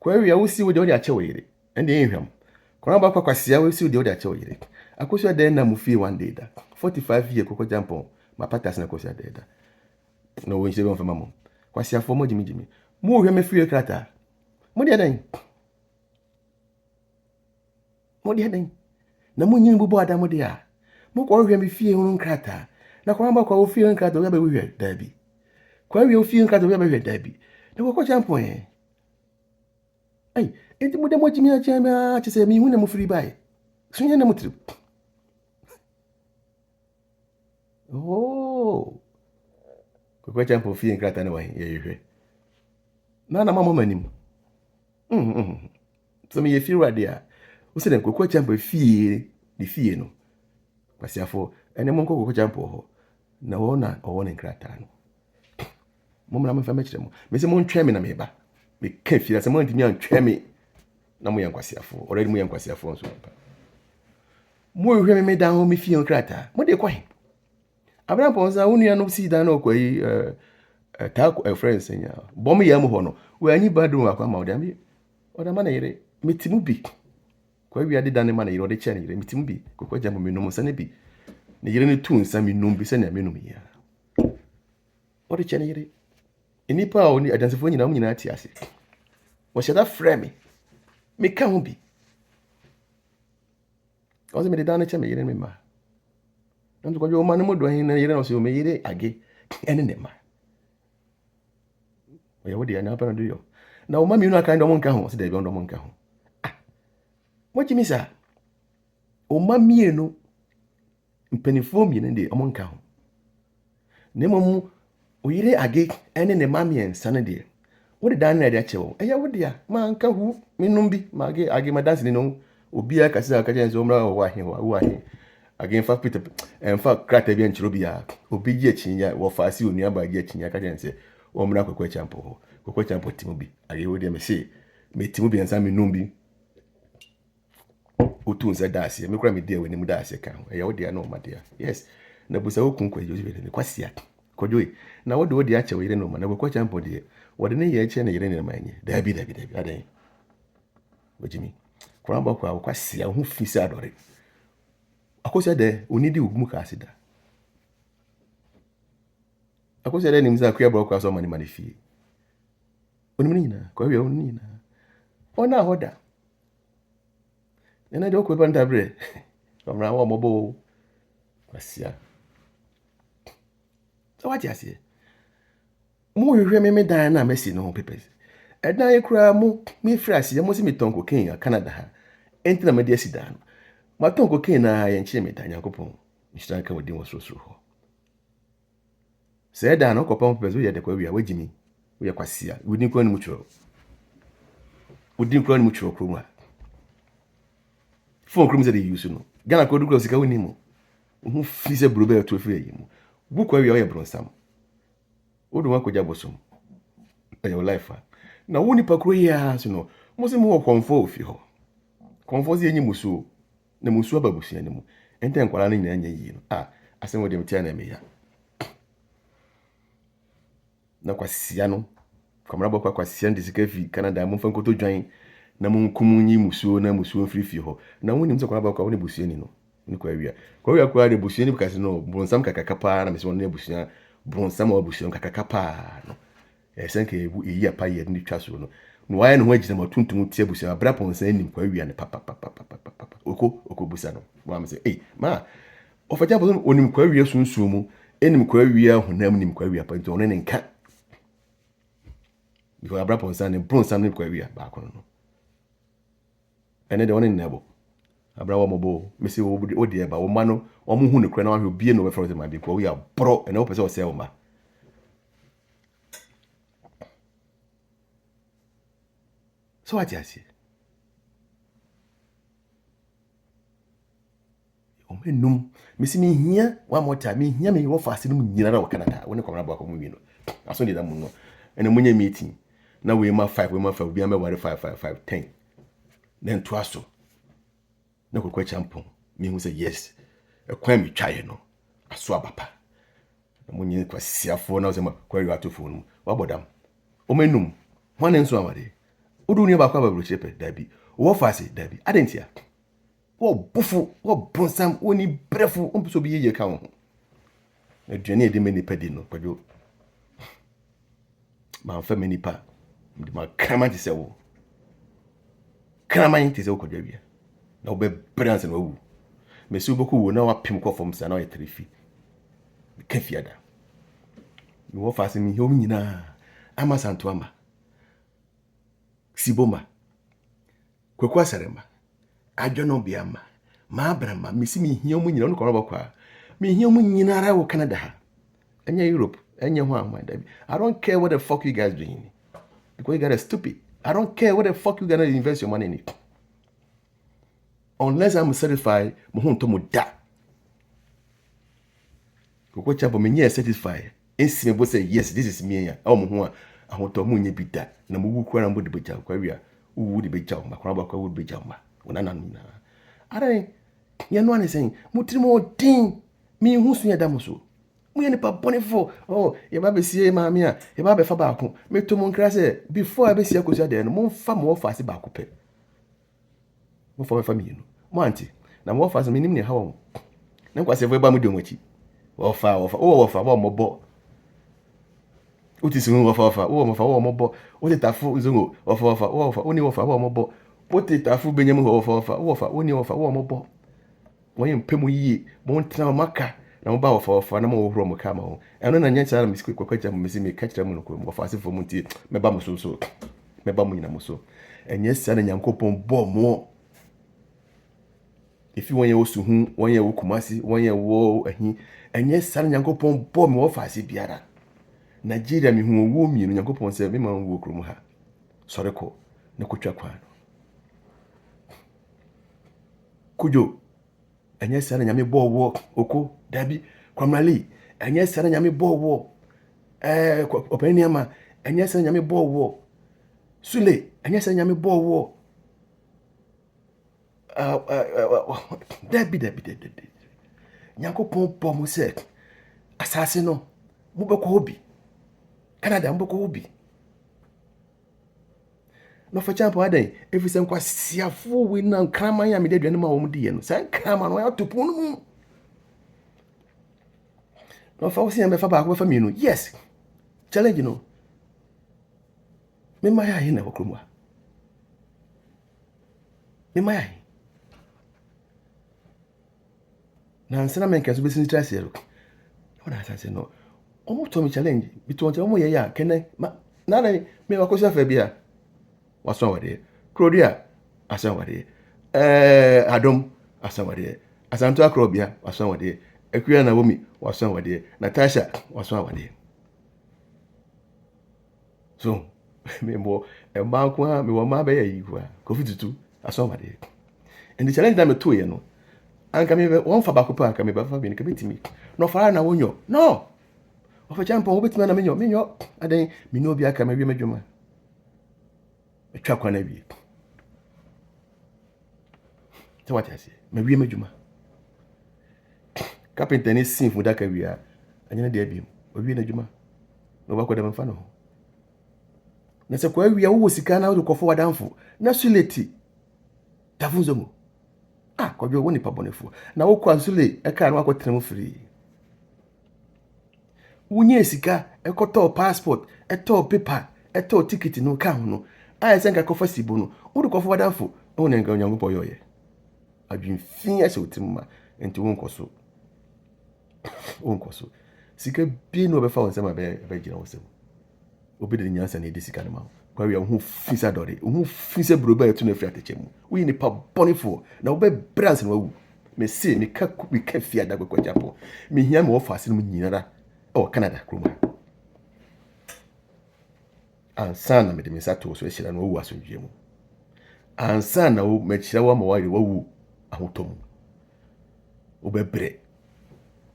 kwa wi awusi wo de o ache wo yire ende ehwam kwa ba kwa kwasia wo si wo de ache wo yire akoso de na mu fi one day da 45 year koko jampo ma patas na koso de da no wo nse be mfa mamo kwasia fo mo jimi mo hwe me fi krata mo de dan na mo nyin bubo adam de a mo ko hwe me fi hu krata na kwa ba kwa wo fi krata wo be hwe dabi kwa wi wo fi krata wo be hwe dabi na koko jampo ai enti mo de mo jimi a chama chese mi hu na mo free buy sunya na mo trip oh kwa champo fi nkrata na wa ye na mama manim so me ye fi rade a wo se den kwa champo fi ni fie no kwasiafo ene mo kwa champo ho na wo na owo ne nkrata no mo mra me fa me kire mo me se mo ntwe me na me ba me ka fi se mo ntimi antwe me na mo yankwasiafo already mo yankwasiafo so pa mo hwe me dan ho me fi nkrata mo de kwa Abraham Ponsa unu ya no si dan no kwa yi ta friends nya bom ya mu ho no we anyi badru akwa ma odam odam na yire metimu bi kwa wi ade dan ma na yire ode che na yire metimu bi kokwa jam me no nsa na bi na yire ne tu nsa me num bi se na me num ya ode che na yire enipa oni adansefo nyina mu nyina ati ase wo sheda frame me ka hu bi ozo me de dan che me yire me ma nso kwa jo manu modo hin na yire no se o me yire age ene ne ma oya wodi ya na pa na do yo na o ma mi nu aka ndo mo nka ho se da bi ndo mo nka ho mo jimi sa o ma mi no mpanifo mi ne de o mo nka ho ne mo o yire age ene ne ma mi ensa ne de wodi dan na de ache wo eya wodi ya ma nka hu mi numbi ma age ma dance ni no Obia kasa akaje nso omra wo ahe wo ahe. Again fa Peter en fa krata bi enchiro bia. Obi gi echinya wo fa si onua ba gi echinya akaje nse omra kwekwa champo. Kwekwa champo timo bi. Age wo de me say me timo bi ensa me numbi. Otun se daase me kura me dia wani mu daase kan. Eya wo dia na o ma dia. Yes. Na busa okun kwa Joseph ne kwasia. Kodwe na wo de ache wo yire no ma na kwekwa champo de wo de ne ye eche na yire ne ma nye. Dabi adan. Wajimi kuramba kwa kwasia ho fi se adore akosia de onidi ugumu ka asida akosia de nimza akua bro kwa so mani fi onimi nyina kwa wi onimi nyina ona hoda nena de okwe banda bre kamra wa mobo kwasia so what you say mo hwehwe me dan na mesi no pepes edan ekura mo me frase mo si meton cocaine ya Canada ha enti na me de asida no maton cocaine na ye nche me dan yakopon nshira ka wodi wo so ho se dan no kopon pepes wo ye de kwa wi a wagimi wo ye kwasia wodi kwa ni mu churo kroma phone krom se de use no Ghana ko dukro sika woni mu hu fi se brobe to fi yi mu bu kwa wi a ye bronsam wodo wa koja bosom your life na woni pakro ya so no mo se mo konfo ofi ho konfo se enyi musu na musu ababusu ani mu enten kwara na nyina anya yi no asem wo de mtia na me ya na kwasia no kamara bokwa kwasia ndi sika fi Canada mo fanko to dwan na mo nkumunyi musu na musu mfirifi ho na woni mse kwara bokwa woni busu ani no ni kwa kwa de busu ani bukase no bronsam kakakapa na me se woni busu bronsam wa busu kakakapa no esenke eyi apa ye ni twa so no no waye no hagina matuntum tie busu abra ponsa anim kwa wi ne papa oko busa no wa me say ma ofaja bo onim kwa wi sunsun mu enim kwa wi ahunam nim kwa wi apa nti ono ne nka biko abra ponsa ne bronsa ne kwa wi ba kono no ene de ono ne nebo abra wa mobo me say wo de ba wo ma no o mu hu ne kra na wa hwe bie no we from ma bi kwa wi abro ene wo pese o say wo ma so what you say o menum mesi me hia one more time me hia me wo fast no nyina ra wo Canada woni kwamra ba ko mu wi no aso de da mu no ene munye meeting na we ma 5 bi am ware 5 10 then to aso na kokwa champion me hu say yes e kwan mi twaye no aso abapa munye kwa siafo na wo say ma kwa wi atofo no wa bodam o menum hwane nso amade odu ni ba kwa babro chepe dabi wo fase dabi adentia wo bufu wo bronsam woni brefu ompiso bi yeye ka ho aduane edi meni pedi no kwadwo ma fa meni pa ma krama ti se wo krama ti se wo kwadwo bia na wo be brans na wo mesu boku wo na wa pim ko fom sa na wo trefi ka fiada wo fase mi hom nyina ama santo ama Siboma kwekwa serema adwono biama ma abrama misi mi hia mu nyina no kono bakwa mi hia mu nyina ra wo Canada ha enya Europe enya ho amwa dabi I don't care what the fuck you guys doing because you guys are stupid. I don't care what the fuck you gonna invest your money in it unless I'm satisfied mo ho nto mo da kwekwa chabo me nye satisfied ensi me bo say yes this is me ya mo ho a ahoto mu nye bida na mu wu kwara mbo de beja kwa wi a wu de beja ma kwa ba kwa wu de beja ma wona na na are ye no ane sen mutrimo din mi hu su ya da muso mu ye ne pa bonefo ye ba be sie ma mi a ye ba be fa ba ko me to mo nkra se before I be sie akosia de no mo fa mo fa se ba ko pe mo fa fa mi no mo anti na mo fa se mi nim ne ha wo na kwa se vo ba mu de onwachi wo fa ba mo bo Uti sungu wafa wo mobo wote tafu zungu wafa oni wafa wo mobo wote tafu benyemu wafa oni wafa wo mobo woyin pemu yi mo ntena maka na mo ba wafa na mo horo mo kama ho eno na nya cha na misiko kwakwaja mo mesi me ka kira mo no ko wafa asefo mo nti meba mo so meba mo nyina mo so enye sia na Nyankopon bo mo ifi wonye osuhu wonye wo kumasi wonye wo ahi enye sia na Nyankopon bo mo wafa ase biara Nigeria mi hu wo mi no Nyankopon se me ma wo krum ha sore ko na kotwa kwa no Kujo enye sana nyame bo wo oko dabi kwamrali enye sana nyame bo wo opani ama enye sana nyame bo wo Sule enye sana nyame bo wo dabi Nyankopɔn bɔ mo sɛ asase no mobɛkɔ hɔ bi Canada mobɛkɔ hɔ bi na ɔfa kyampa adan ɛfiri sɛ nkwasiafoɔ wei na nkraman a mede aduane ma wɔ mu diɛ no saa nkraman no ɔyɛ atopon no mu na ɔfa wo sɛ bɛfa baako bɛfa mmienu yes challenge no mema yɛ ahe na ɛwɔ kurom a mema yɛ ahe na nsana menka so bɛsi ntra aseɛ no ɔna asase no ɔmo tɔ me challenge bitɔ nkyɛ ɔmo yɛyɛ a kɛnɛ na me wakɔsi afa bi a waso awadeɛ kurodi a aso awadeɛ adom aso awadeɛ asanto akrobia waso awadeɛ akuya na womi waso awadeɛ Natasha waso awadeɛ so me mo ɛma ko ha me wo ma bɛyɛ yi ko a Kofi Tutu aso awadeɛ and the challenge that me to yɛ no anka me won fa baako pa anka me ba fa bi ne ka betimi no fara na wonyo no ofa champion wo betimi na menyo adan me no obi aka me wi madwuma etwa kwa na bi te what I say me wi madwuma carpenter ni sin fu daka wi a anya na de abiem obi na dwuma no ba ko da mfa no na se kwa wi a wo sika na wo kofo wadanfo na suleti tafunzo mu kwadwo wo nipa bonefo na wo kwa nsule eka na akotena mu free wunye sika ekoto passport eto paper eto ticket no ka ho no ayesenka kofa sibo no wo kofo wadanfo wo ne nga onyango boyoye adwinfin ase otimma enti wo nkoso sika bi no befa won sema be gira won sem obi de nyansa na edi sika no ma kwa wi ho fisa dore ho fisa broba etu na firi atechemu we nipa bonefo na wo be brands na wawu me se me ka fia da kwa japo me hia me wo fa ase no nyinara Canada kroma ansa na me de me sa to so ehira no wawu asondwe mu ansa na wo me kira wa ma wawu ahotom wo be bre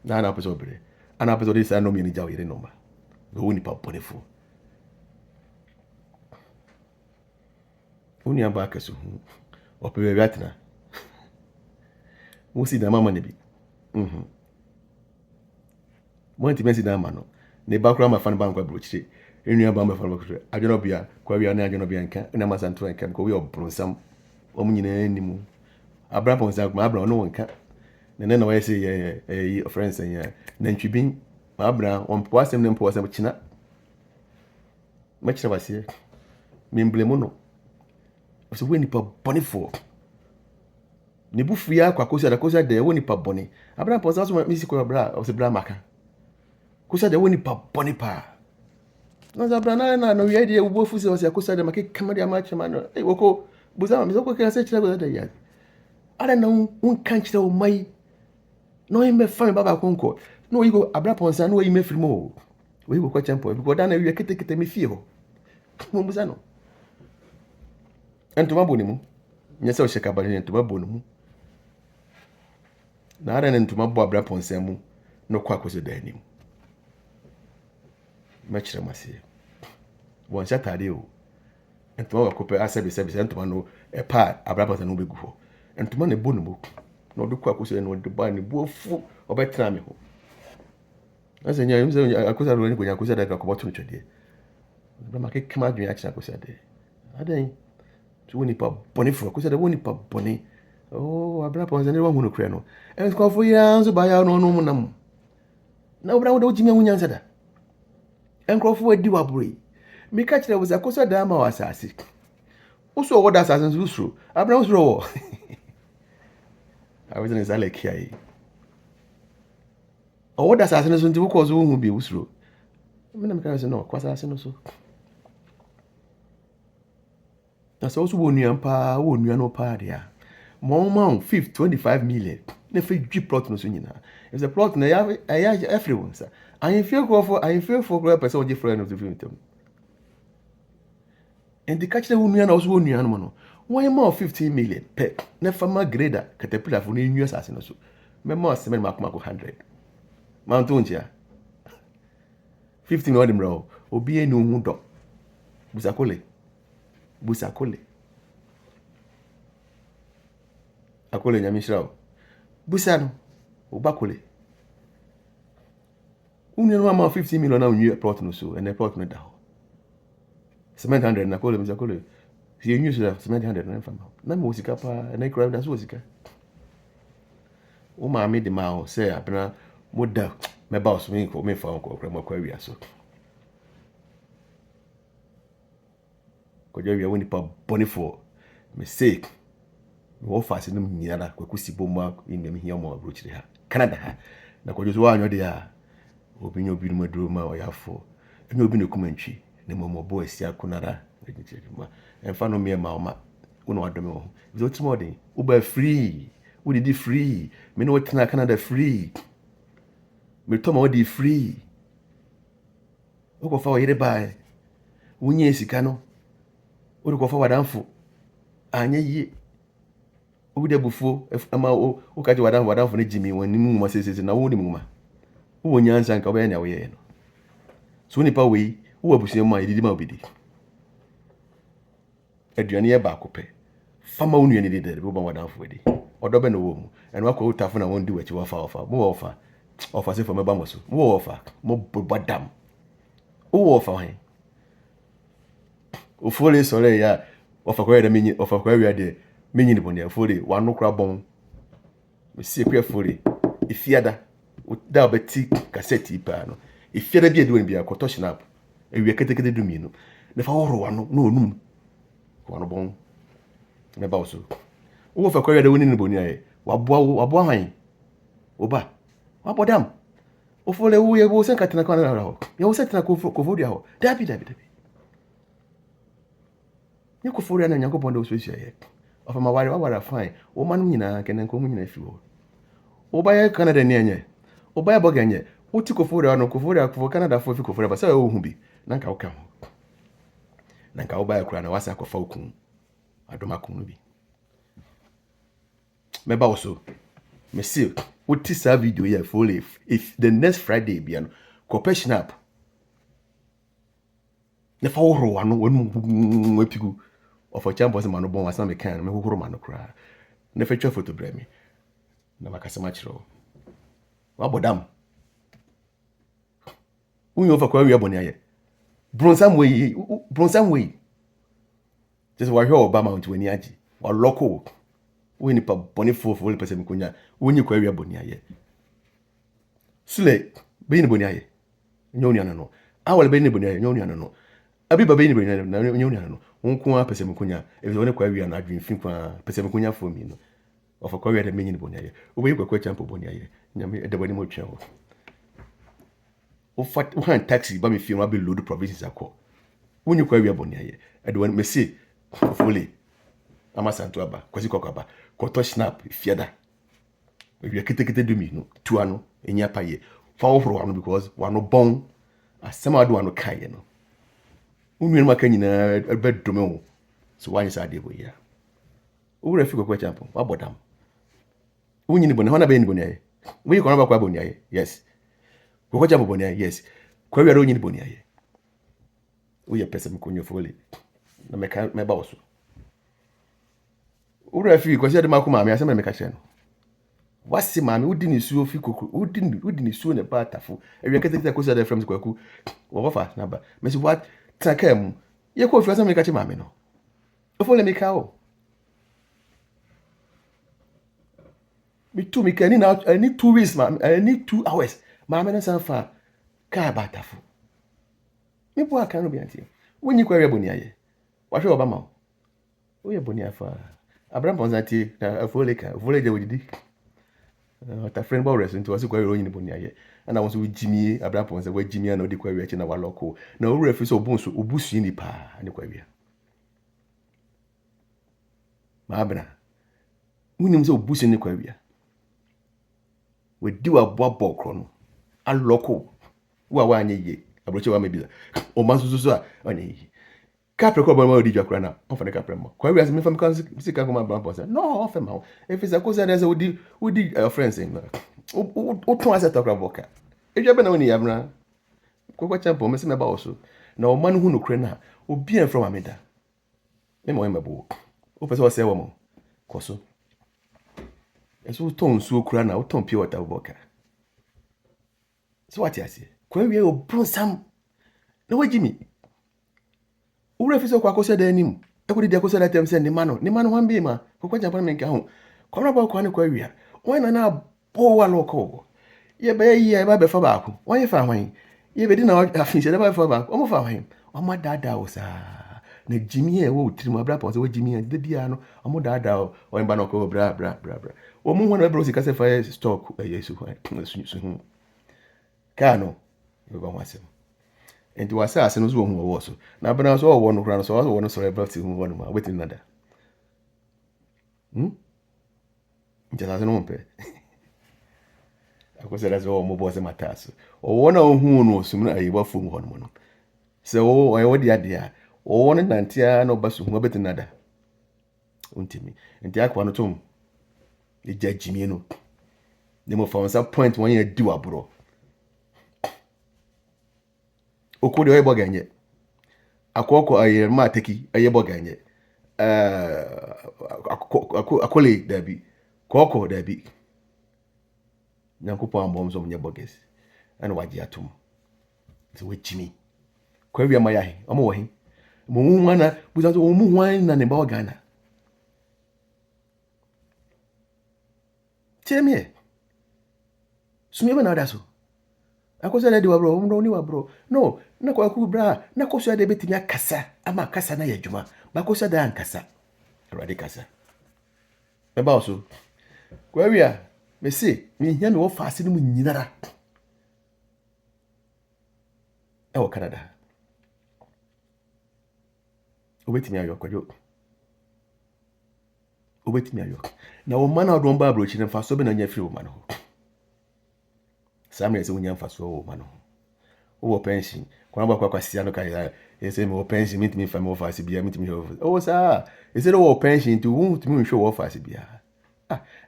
na pese obre ana pese odi sa no me ni jawo yire no ma wo nipa bonefo Uni aba kaso opebe biatna musi da mama ne bi mo nti mesi da ma no ne ba kura ma fa ne ba nkwa brochire enu aba ma fa ne ba kura adwono bia kwa wi ana adwono bia nka na ma santo nka ko wi obronsam omu nyina animu abra ponsa ma abra no nka ne na wa yesi ye friends ya na ntwibin ma abra on po asem ne po asem china ma chira basie me emblem no so we nipa boni for ne bufia kwa kosa de we nipa boni abra ponsa so mi siko abra o se bra maka kosa de we nipa boni pa no za bra na no ye de wo fu se o se kosa de maka kamari amache ma no woko buza mi soko ka se chira go de ya ara na un kan chira o mai no ime fa me baba konko no yigo abra ponsa no ime frimo o yigo kwa champo bi ko da na wi kete mi fie ho mo buza no Entuma bonimu nyesa o sheka bani entuma bonimu na ara na entuma bo abra ponsa mu no kwa koso da anim ma kire mase won sha tade o entuma wa kope asabi entuma no pa abra ponsa no begu ho entuma ne bonimu no do kwa koso no de ba ne buofu obetra me ho ase nya yim se akosa ro ni ko nya kosa da ka ko botu ntwede bra ma ke kama dwen akira kosa de adan tu nipa boni fo ko se de woni pa boni abra ponza ne wa hunu kure no en ko fo ya nzo ba ya no no munam na obra wo de ojimi ahunya nzada en ko fo adi wa buri mi ka kire wo za ko se da ma wa asase wo so wo da asase nzo suro abra wo suro wo awe ne zale kiai wo da asase nzo nti wo ko zo hu bi wo suro mi na mi ka se no kwa asase no so na so wo nuan pa wo nuan no pa dia mo ma 25 million na fe dwi plot no so nyina if the plot na ya everyone sir I feel for person we friend of the film and the catch the wo nuan na so wo nuan mo no why more 15 million per na farmer grader caterpillar for new assassin also me more semen makuma 100 mount onja 15 no dem ro obi enu hu do busakole akole nyame shirawo busa no obakole unu no ma 15 million na new plot no so and plot no da ho 700 na kole mzakole si enyu so 700 na fama na mo sika pa na kra da so sika o ma me de ma ho say abena mo da me ba so me ko me fa ko kra mo kwa wi aso ko je wi woni pa bonifo mistake wo fa se num nyara kwaku sibo mu inem hia mo abrochire ha Canada ha na ko joso anyo de a obi nyo bi no maduro ma oyafo enyo obi ne kumantwi ne momo bo asia kunara ma emfa no me ma o ma wono adome ho is what more than uba free we did free me no tena Canada free me to ma o di free uko fa o yire ba wunye sika no o ko fa wadanfo anya yi obi de bufo ama o ka je wadanfo ne jimi wani mu ma sese na wo ni mu ma wo nyansa nka ba nya wo ye no so nipa we wo abusia ma ididi ma obidi aduane ye ba akopɛ fama wo nuani de de bo ba wadanfo edi odo be no wo mu eno akwa utafo na won di wachi wafa mo ofa se fo me ba mo so mo ofa mo bodam wo ofa han ofole sore ya ofa kwa de menyi ofa kwa wi ade menyi ni bone ofole wanu kra bon me sie kwa fole ifiada da obeti cassette ipa no ifiada bi edu ni bi akoto snap ewi ketekete du mi no ne fa woro wanu no onum wanu bon me ba so wo fa kwa wi ade woni ni bone aye waboa han oba wabodam ofole wo ye wo sen katena kwa na ho ye wo setena ko fodia ho dabi ni ko fodia na nyanko bonde so sia ye ofa ma ware fine wo manu nyina kenen ko mu nyina fi wo oba ye Canada ni anye oba ye boga anye wo ti ko fodia no ko fodia ko Canada fo fi ko fodia ba sa wo hu bi na nka wo ka ho na nka wo ba ye kura na wasa ko fa okun adoma kun bi me ba wo so me see what this video here for if the next Friday be an compassion up na fa woro wano wonu epigu of a champions man bon wasa me kan me woro man kra na fa twa photo bra me na makasa ma kiro wa bodam unyo fa kwa wi aboni aye bronsam way just wa hwe Obama unto wani agi wa local woni pa boni fofo wole pese mkonya wonyi kwa wi aboni aye sule be ni boni aye nyoni anano awale be ni boni aye nyoni anano abi ba be ni boni aye nyoni anano wonko a pese mkonya e woni kwa wi ana adwin fin kwa pese mkonya fo mi no ofa kwa wi ade menyi ni boni aye obo yi kwa champo boni aye nyame e de boni mo twa ho o fat one taxi ba me fi wa be load provinces akọ wonyi kwa wi aboni aye e de woni me see fole ama santo aba kwasi kokaba koto snap fiada we ketekete do mi no tu ano enya paye fa wo foro ano because wano bon asema do ano kai no unu ma kan nyina be dome wo so wanyi sa de bo ya wo refi kokwa champo wa bodam wonyi ni bone hona be ni bone aye we ko na ba kwa bone aye yes kokwa champo bone aye yes kwa wi aro nyi ni bone aye wo ye pese mkonyo fole na me ba wo so ura fi ko se de makoma me asema me ka che no wasi mami udi ni suo fi kokro udi ni suo ne ba tafo ewe ketekete ko se de from kwaku wo fa na ba me si what takam ye ko fi asema me ka che mami no ofo le me ka o me tu me can now I need 2 weeks mami I need 2 hours mami na san fa ka ba tafo me bo aka no bi anti wonyi kwa we boni aye wa hwe Obama o ye boni afa Abraham Ponzati vole de wodidi ta friend ba rest nti wasi kwa ro nyi boni aye ana won so jimi Abraham Ponzati wa jimi ana odi kwa wi achi na wa loko na o refi so obunso obusu ni pa ani kwa wi ma abra munim so obusu ni kwa wi we di wa bobo kro no aloko wa anye ye abroche wa mebila o manso so a anye ye Capre ko bama odi dwakra na on fa ne capre mo kwa wiase me fam kan sika ko ma brampo say no on fa ma if it's a ko say there's odi friends in o ton asset okra boka e dwa be na woni yamra ko champo me se me ba wo so na o man hu no kre na obi en from ameda me mo emebo o pese o se wo mo ko so eso ton su okra na o ton pure water boka so what you say kwa wi o bronsam na wajimi ure fiso kwa kosa da anim ekudi de kosa da tem se ni mano wan bi ma ko jampa me nka ho kono ba kwa ne kwa wia wan na bo wa lo ko ye ba yi ya ba be fa ba ko wan ye fa hwan ye be di na afin se da ba fa ba ko mo fa hwan o ma dada o sa na jimi e wo tiri mo bra pa so wo jimi e de bia no o mo dada o ba no ko bra o mo hwan na bro si ka se fa stock yesu hwan su ka no yo ba wasem enti wasa ase no so hu wo so na bana so wo no kra no so wo no celebrity hu wo no ma wetin nada nja no mpe akosa da so mo bo se mataso o wo na hu no sum na ayi ba fu mu ho no no se wo wo dia dia o wo no nantia no ba so hu wetin nada untimi enti akwa no tom e jajimi no ne mo fa on point won ye di wa bro okode oye boganye akoko aye ma teki aye boganye akole dabi koko dabi nyankopon ambom so mnye boges ana waji atum so wechimi kwa wi ama yahe omo wo he mo hu mana buza so mo hu an na ne ba Ghana chemie sumi ba na da so akosa na di wa bro mo ni wa bro no na kwa ku bra na koso da betimi akasa ama akasa na ya dwuma ba koso da ankasa awade kasa e ba so kwa wi a me se me hia me wo faase no mu nyinara e wo Canada obetimi ayo kwajo obetimi ayo na wo mana odon ba brochi ne faso be na nya firi wo mana ho samre se wonya faso wo mana ho wo pension kwa ba kwa sia no kai ese me wo pension mitimi fa me wo faase bia mitimi o sa ese wo pension tu wo mitimi hwe wo faase bia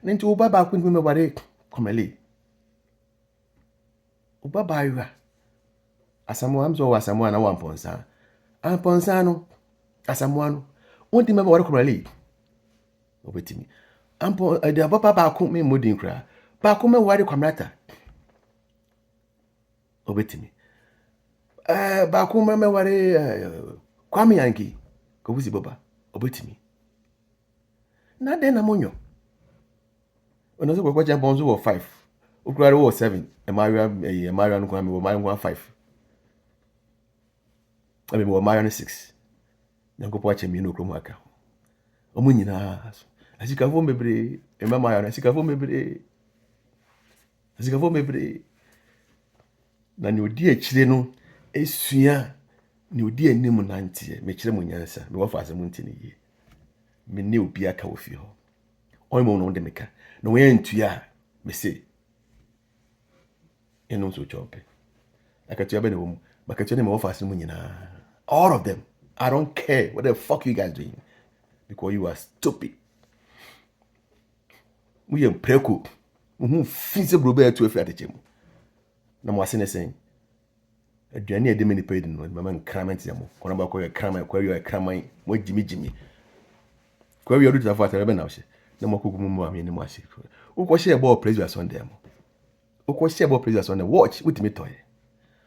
nenti wo baba ku ntimi me bare komeli wo baba aywa asamu amzo wa samu na wa amponsa no asamu no wonti me bare komeli obetimi ampo de baba ba ku me modin kra ba ku me ware kwamrata obetimi ba ku me ware kwame yanki ko busi baba obetimi na de na monyo ono so kwa jambo nzo wo 5 ukura wo 7 Mario no kwa me wo Mario 5 abi me wo Mario 6 nyankopɔ ache mi no krom aka omu nyina asikafo mebre Mario asikafo mebre na ne odi akire no esua ne odi anim nante me kire mo nyansa me wo fa asem ntini yi me ne obi aka wo fi ho oymo no de meka na wo yantua me se eno so chope akatua be ne wo bakatua ne me wo fa asem nyina all of them. I don't care what the fuck you guys doing because you are stupid. We are preku. Finse brobe to efi atechemu. Na mo asene sen. Aduane e de me ni paid no, mama nkrament yamo. Kona ba ko ye kraman, kwa yo e kraman, mo jimi. Kwa yo do to afata be na wo she. Na mo kogu mu am ni mo ase. Wo share ball pressure Sunday mo. Wo share ball pressure Sunday watch with me toy.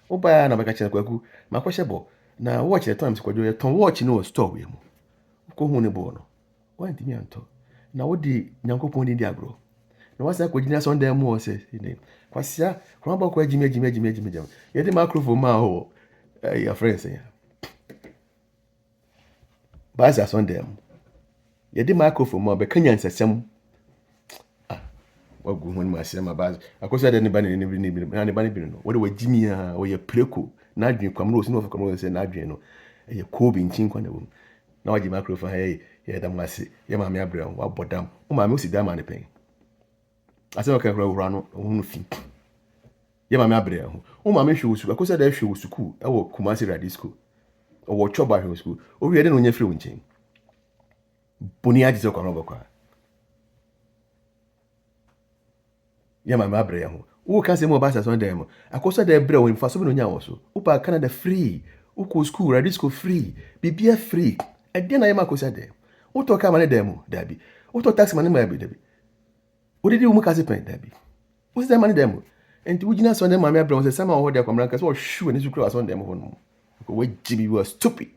Wo ba na ba ka chene kwaku, ma ko share ball. Na watch the times kwajo ye ton watch no store we mu. Ko hu ne bo no. Wa ntimi anto. Na wo di nyankopon di agro. Na wasa kwagina Sunday mu o se ni. Kwasia, kwa ba kwa jimi. Ye di microphone ma ho. Your friends ya. Ba za Sunday mu. Ye di microphone ma be kanya nsesem. Wagu hu ni ma se ma ba. Akoso de ni ba ni no. Wo de wa jimi a wo ye preko. Na adwen kwam no osi no of kwam se na adwen no ye kobi nchin kwa na wo na waji microphone hey ye dam ase ye ma me abrɛ wa bodam o ma me osi dam ane pen ase no ka kra wura no hu fi ye ma me abrɛ ho o ma me hwe osu akosa da hwe osu ku e wo Kumasi Radio School or choba high school o wi no nya free wonchen boni agi se kwa no bokwa ya ma abre ya ho wo ka se mo ba sa so dem akoso da bre wo mfa so no nya wo so wo pa Canada free wo ko school ready school free bibia free e de na yema akoso dem wo to ka ma ne dem dabi wo to taxi ma ne ma bi dabi wo de wo mu ka se pen dabi wo se ma ne dem enti wo gina so dem ma me abre wo se sama wo de kwamra ka so wo hwu ne sukuru aso dem ho no ko we jibi was stupid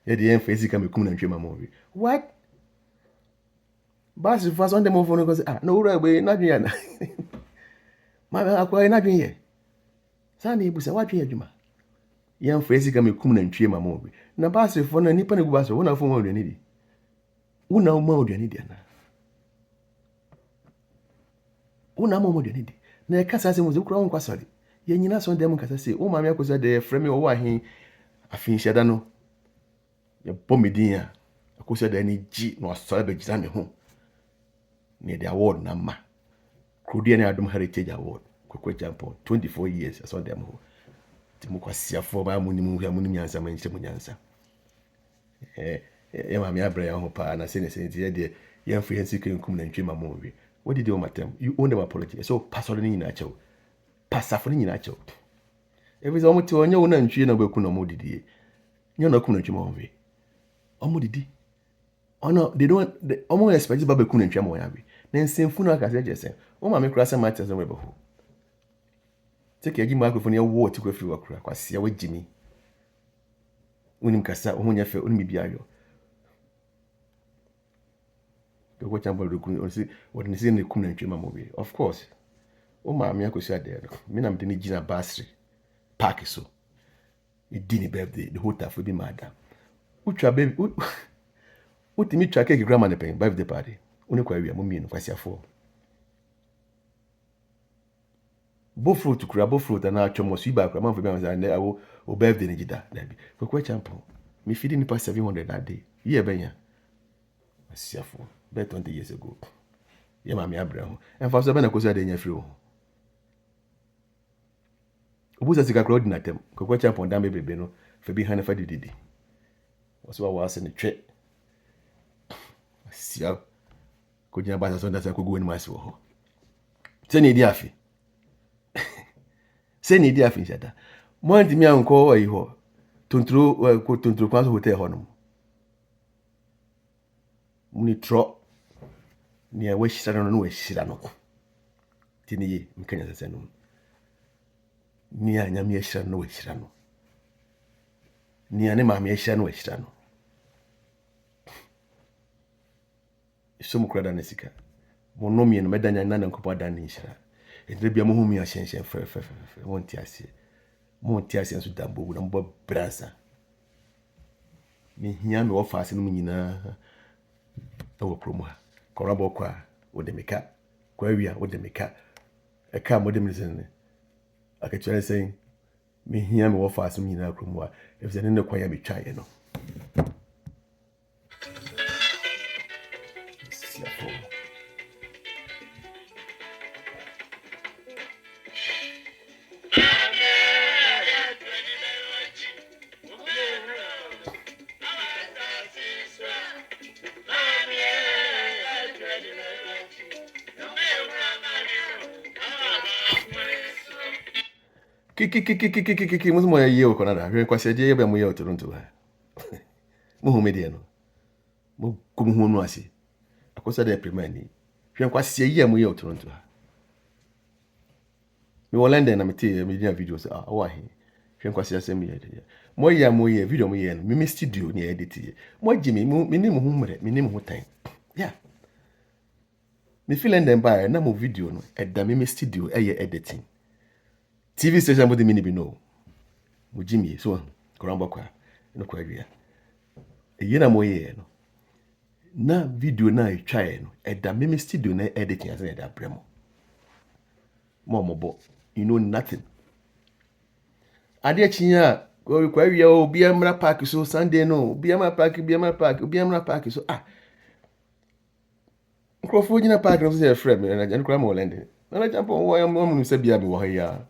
ya de en face ka me kum na ntwe ma mo wi what basi fa so dem ho no ko se no wura gbe na dwen ya na ma akwa na dwen ye sa na ebusa wa dwen adwuma yan face ka me kum na ntwe ma mo wi na basi fo na nipa na gu basi wo na fo mo odwani di wo na mo odwani di na wo na mo odwani di na ka sa se mo ze kura won kwasori ye nyina so dem kasa se wo ma me akosa de frame wo wa hin afin hyeda no ye bomedin a akosa de ni ji no asore be gina me ho ne the award na ma Krodi na Adom Heritage Award Kwekwe Champion 24 years aso dem ho ti mu kwasia fo ba mu ni mu hia mu ni nyansa ma nche mu nyansa ye ma me abre ya ho pa na se ne se ti de ye mfu ye sikin kum na ntwe ma mo wi what did you matem you own them apology so pastor ni nyina chew pasafo ni nyina chew every time ti onye wo na ntwe na beku na mo didie nyo na kum na ntwe ma wi omo didi ono they don't omo expect ba beku na ntwe ma ya wi na nsemfu na aka se jese o ma me kura se matters we be ho take agi microphone ya wo ti kwa firi wakura kwase ya wagimi unim kasa o honya fe unim bia yo ko chamba rukun on si woni si ne kum na ntwe ma mo bi of course o ma me akosi ade me na me ni gina basri park so idini birthday the hotel for be madam utwa baby utimi twa cake grandma ne pen birthday party oni kwa wi amomie no kwase afo bofruit kura bofruit na atwomo so iba kura man for be am say na o birthday ne gida dabi Kwekwe Champion me feed ni pass 700 that day ye benya asiafo be 20 years ago ye ma me abraham en fa so be na kosi ade nya free o obusa sika kura ordinatem Kwekwe Champion dan bebebe no fa bi han fa dididi waso wa ase ne twe asia ko gina ba so nda sa ko go ni masi wo ho se ni di afi se ni di afi shada mo ntimi anko wa yi ho tontro ko tontro kwa so hotel ho no muni tro ni a weshira no weshira no tini ye mkanya sasa no ni a nyame yeshira no weshira no ni a ne ma me yeshira no weshira no so mukrada na sika mo no mi no medanya na nkopa dan ni shira entre bia mo hu mi a hyenhyen fe wonti ase so dambo na mbo brasa ni hia me wo fa ase no nyina ewo promo ha korabo kwa wo de meka kwa wia wo de meka e ka mo de mizene akatwere sen me hia me wo fa ase no nyina promo ha e fze ne kwa ya betwa ye no Kiki musu moya yeo kona da hwe kwase je yeba moya otoruntu ha mu hu media no mu kum hu no ase akosa da primani hwe kwase ye moya otoruntu ha mi wolende na meti media videos wa he hwe kwase asem ye moya video moya no mi studio ni edit ye mo jimi mi ni mu hu mre mi ni mu hu tan yeah mi feel ndem ba na mo video no edda mi studio eye editing TV station but the mini be no. Mujimi so koramba kwa no kwa wia. E na moye no. Na video na etwa no. E da me studio na editing as na da bremo. Momo you know nothing. Ade achinya kwa wia obi amra park so Sunday no. Obi amra park so Nkrofo gina park no so frame na nkra ma olende. Na Champion wo am se bia be wo ya.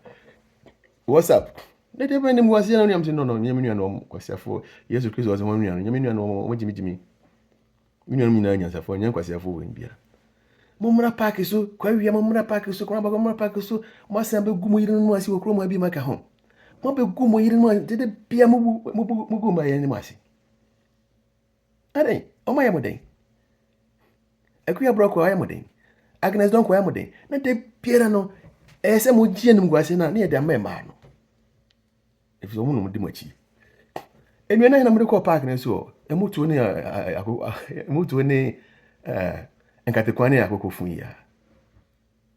What's up? na de bɛn ne mu wase na nuam se no nyame nua no kwasiafo Yesu Kristo wase wɔn nua no nyame nua no wɔn gyimi nua no nyina nyansafo nyɛ kwasiafo wɔn bia momra park so kwa wia momra park so kwa ba momra park so mo asan be gumo yire no ase wokro mo abi maka ho mo be gumo yire no de bia mo gumo yire no ase ade o ma yamoden akuya broko ayamoden Agnes don ko ayamoden na de biara no se mo gie nim gwase na na ye de ma no if so mo no di machi enu na na mo de ko park na so emutu ne emutu ne enkatekwane akoko fun ya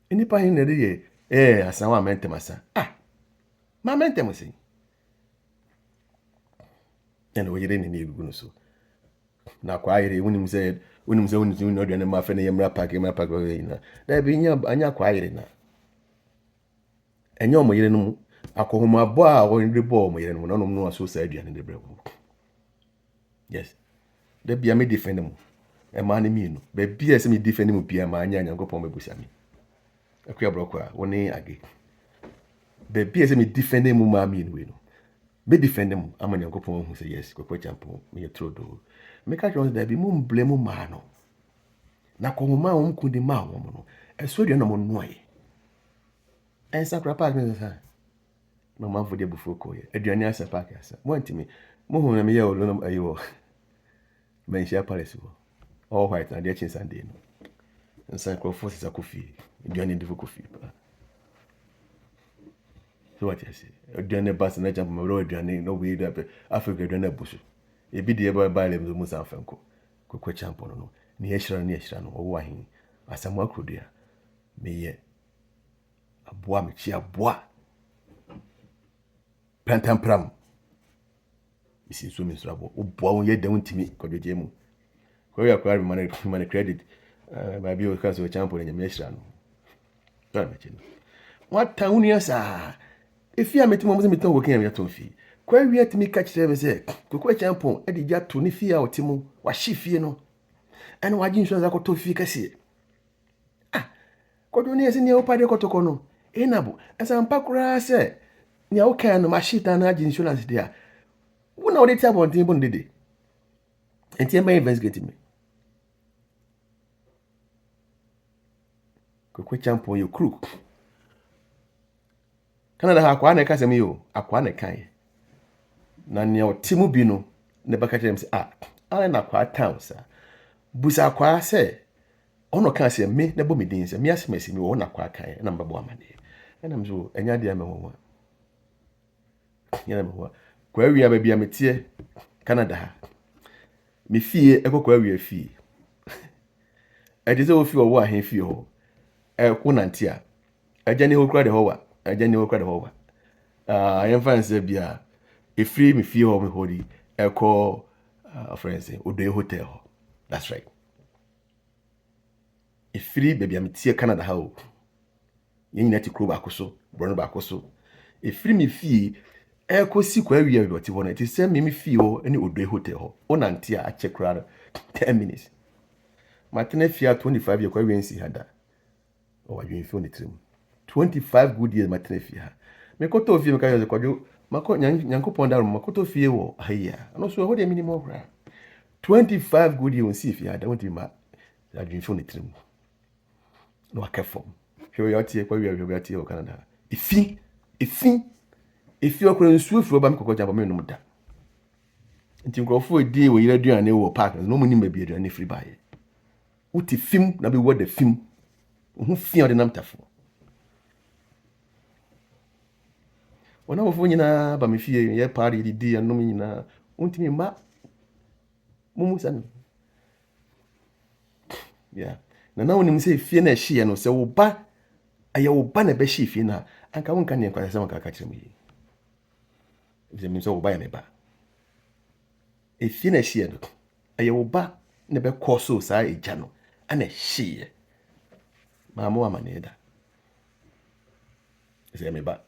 enipa hin na de ye asan wa mentem asa ma mentem se ene wo yire ne egugu no so na kwa yire wonim se no aduane ma fe ne yemra park na da bi anya kwa yire na enye omo yire no akohoma abo a wo de bo omo yire no no no aso sa aduane de breko yes da bia me defend mu e ma ne mi no be bia se me defend mu bia ma anya Nyankopon bebusa mi akuya broko a woni age be bia se me defend mu ma mi no we no be defend mu ama Nyankopon hu se yes Kwakwa Champo me trodo me ka jones da bi mu blame ma no na ko ma wo mkundi ma wo no eso de no mo no aye en sakra park ne sa no ma fo de bufo ko ye aduane asa park asa mo ntimi mo hu na me ye o no ayo men share palace wo all white na de chin Sunday no nsan ko force sa kofi aduane de kofi so what you say aduane bas na jump mo aduane no we da Africa aduane busu ebi de ba le mu sa fanko Kwakwa Champo no ni yeshira no wo ahin asamu akrodu a meye aboa me chi aboa prantampram isi so mi srabo oboa won ye dan ntimi kodwoje mu ko ya kwa man credit ba bi o ka so Champo ne nyame yeshira no ta me chi no wata uni asa efi ametimo mo se meton wokin ya to fi kwa wi atimi ka kire me se Kwakwa Champo e di ja to ni fi a otimo wa hye fie no ene waji insurance akoto fi kase kodo ni ese ni opade kotoko no enabo esa mpakura se ni awokan no machita na aji insurance dia wona odi tia bontin bon dede enti em investigate me Kwakwa Champo yo crook Canada ha kwa na kase me yo akwa na kan na ni otimu bi no ne baka kire me se ala na kwa town sa busa kwa se ono kan se me na bo me din se me asemasi me wo na kwa kan na mbabo amade na mzo enya dia me ho yana me ho kwa wi aba bia metie Canada ha me fie ekokwa wi afie edize wo fie wo ahen fie ho ko nantia ajani ho kra de ho wa ajani ho kra de ho wa yemfa nse bia efiri me fie ho me hodi eko friends Odoye Hotel ho. That's right. Efiri baby am tie Canada ha o. Yen nyina ti kro ba koso, brono ba koso. Efiri me fie ekosi kwa wi a doti ho na ti se me fie ho ani Odoye Hotel ho. Onante a check crowd 10 minutes. Matene fie 25 year kwa wi nsi hada. O wa wi fie on trim. 25 good years matene fie ha. Me koto fie me ka yo kwajo mako Nyankopon daru makoto fie wo haya. Ano so ho de minimum kra. 25 good years on see if you had want to ma that you phone it no akefom hwe yo tie kwa wi tie o Canada ifi okro nsuo furo ba me Kwakwa Champo me no da nti nkrofo edi wo yira duane wo park no mo ni ma bi aduane free bae uti film na be wo the film hu fi o de namtafo wona wo fo nyina ba me fie ye party di anom nyina untimi ma mumusan yeah na wonim se fie na hye no se wo ba aye wo ba na be hye fie na anka won kan ne kwasa se ka kire mu yi ze mi so wo ba ya me ba e fie na hye no aye wo ba na be koso sa eja no ana hye ma mo amane da ze me ba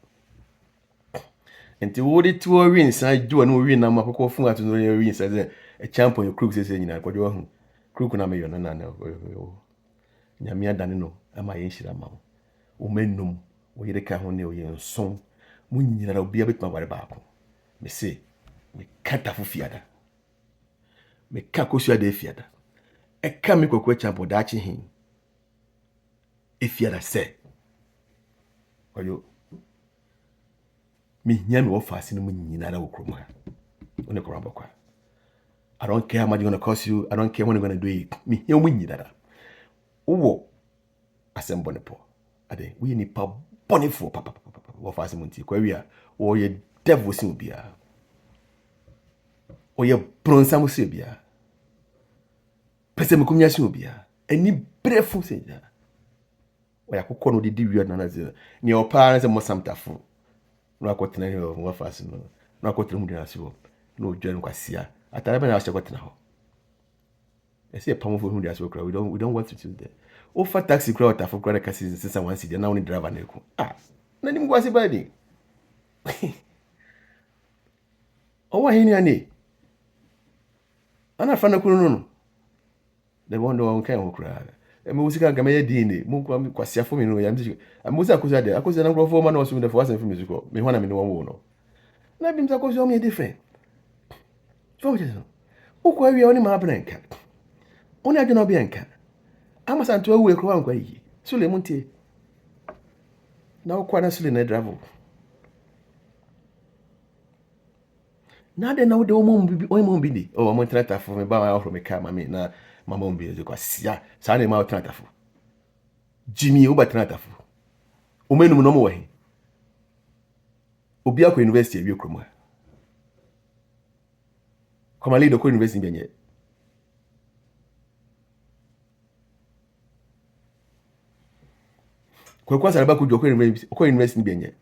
enti wo de ti wo win sa ju na wo win na makoko fun atu no win sa ze Champo yo crook se nyina kwadwo hu crook na me yo na nyame adane no ama ye nhira ma wo menum wo yire ka ho ne wo ye nson Munyina na obi abetuma ware baako. Me say me kata fu fiada. Me ka kosua de fiada. E ka me kokwe champo da chi hin. E fiada se. Oyo. Me nya me wo fast no munyina na okromo ha. One ko ramba kwa. I don't care how much it's gonna cost you. I don't care when you're gonna do it. Me here munyina da. Uwo asembone po. Ade we ni pa bone for papa wo fast munti kwa wi a wo ye devil sin obia. O ye bronsa mo se obia. Pese me kumnya sin obia. Ani brefu se ja. O ya kokko no didi wi na na ze. Ni o pa na se mo samtafo. No akotena ni wo fast no. No akotena mu dina se wo. No dwan kwasia. Atare be na se akotena ho. I see a palm for whom they are so crowd. We don't want to choose there. Offer taxi crowd for credit cases since one city. Now only driver neko. Nani mgo asi badi. Owa hini ani. Ana fana kuno no. The one do kan ho crowd. E me usika ga me dini. Mu kwa sia fo me no ya mti. Amusa akoza de. Akoza na crowd for man was the first film music. Me hwana me no wo no. Na bi mta akoza o me different. So what is no? Ukwa wi oni ma abranka. Oni adwena obi enka. Amasanto awu ekro ankwa yi. Sule muntie. Na okwa na sule na travel. Na de na wo de o mo bi ni. O mo ntrata fo me ba ma ofro me ka ma me na mama mbi ze kwa sia. Sa na ma otrata fo. Jimmy o ba trata fo. O menum no mo wa hi. Obi akwa university abi okro mo. Komali do ko university bi anye. Kwa sababu ba kujua kwa university bienye.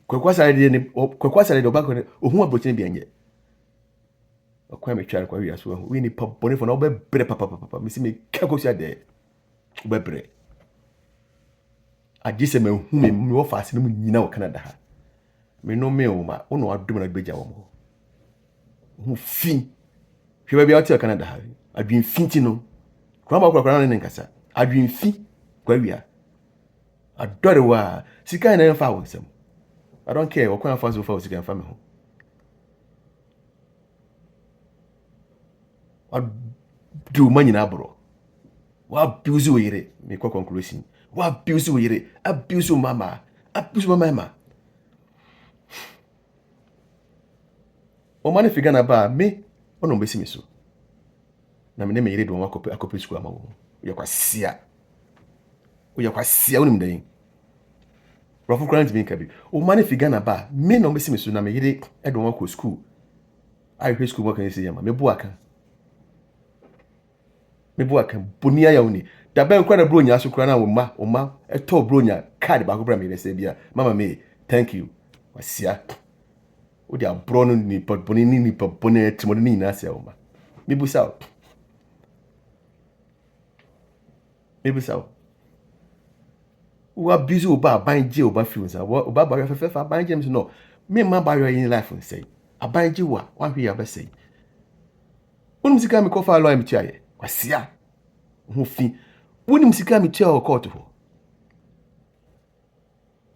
Kwa sababu do ba ko ohun abrochine bienye. Kwa me tware kwa wi aso ho. Wi ni pabone fo na obe bre papa. Me si me ka ko sia de. Obe bre. Agise me hu me wo fast no nyina wo Canada ha. Me no me o ma, ono adum na gbeja wo mo. Hu fin. Hwe bia oti Canada ha. Adwin finti no. Kwa ma kwa na ne nkasa. Adwin fi kwa wi a. Adore wa sika na fa wo nsem. I don't care what kind of fast so far sika na fa me ho. Wa do manyi na abro. Wa abuse wo yire. Me kwa conclusion. Wa abuse wo yire. Abuse mama. Abuse mama. O mani figa na ba me ono mbesi mi so. Na me ne me yire do akope school ama wo. Ye kwa sia. O ye kwa sia woni mdan. Rofo kran mi kabi. O mani figa na ba me no mbesi mi so na me yire e do akọ school. I high school work kan se yama. Me bu aka. Bonia ya woni. Da ben kwa na bronya so kra na wo ma e to bronya card ba ko bra me le se bia. Mama me, thank you. Wa sia. O dia bro no ni podboni ni podboni timo ni na se o ma. Me bu sa. Wa busy o ba banje o ba fi unsa. O ba ba fe fa banje mi no. Me ma ba yo in life say. Abanje wa hwe ya ba say. Wonu sika me ko fa lo am tiaye. Kwasia. Ho fi. Wonu sika me tia o court ho.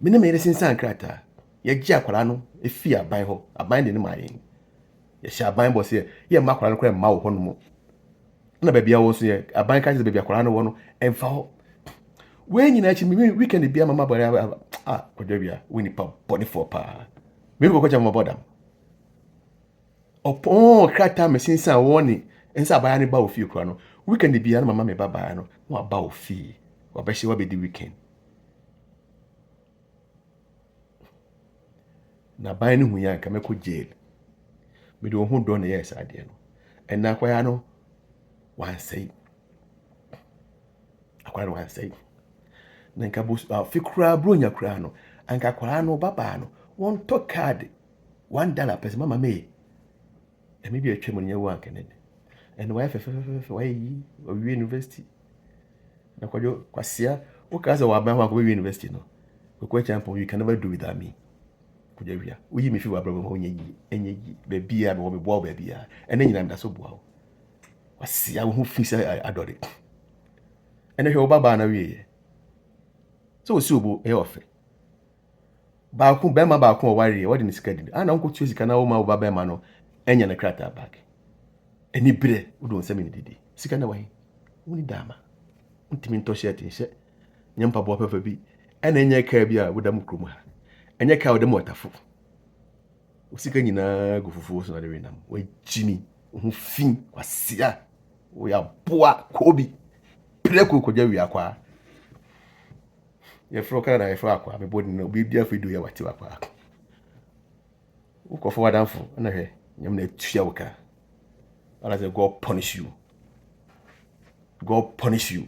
Me ne me re sinsan krata. Ye gi akwara no e fi aban ho. Aban de ne ma yen. Ye sha aban bo se ye ma akwara no kwa ma wo ho no mo. Na ba bia wo so ye aban ka je ba bia akwara no wo no emfa ho. We nyina chi me weekend bia mama bore kodwa bia we ni pa body for pa. Me ko kwa mama bodam. Opo krata me sinsan wo ni ensa baya ne ba ofi kura no weekend bia na mama me ba baya no wa ba ofi wa ba she wa be di weekend na baya ne hu ya nka me ko jail me do hu do na yes ade no enna kwa ya no wan sei akwara wan sei na nka bo fi kura bronya kura no anka kwara no baba no won to card $1 pesa mama me e me bi atwa mo nya wo anka ne and why why university na kwasia o ka za wa ban wa ko university no ko champion you can never do without me kujia wia uyi me fi wa brabo ho enyeji be bia be wo me bo ba bia ene nyina nda so bo kwasia wo hu fi se adore ɛne hwɛ wo babaa na wieɛ sɛ ɔsi obo ɛyɛ ɔfɛ baako bɛrima baako a ɔwareɛ wɔde ne sika di ana wokɔtua sika na woma wo ba bɛrima no ɛnyɛ ne krataa baage ɛni berɛ wode wo nsɛm ne didi sika na wahi woni daama wontumi ntɔ hyɛ atenhyɛ nyɛ mpaboa pɛfa bi ɛna ɛnyɛ kaa bi a woda mu kurom ha ɛnyɛ kaa woda mu ɔtafo wo sika nyinaa gu fufuo so na de renam wagyini wo ho fi wasia woyɛ aboa kɔɔbi prɛ kokɔgya wie akwaa yɛfrɛ kara na yɛfrɛ akwaa mebɔde no obi afei do yɛ wate akwaa wokɔfo wadamfo ɛna hwɛ nyam na atua wo ka ana sɛ God punish you God punish you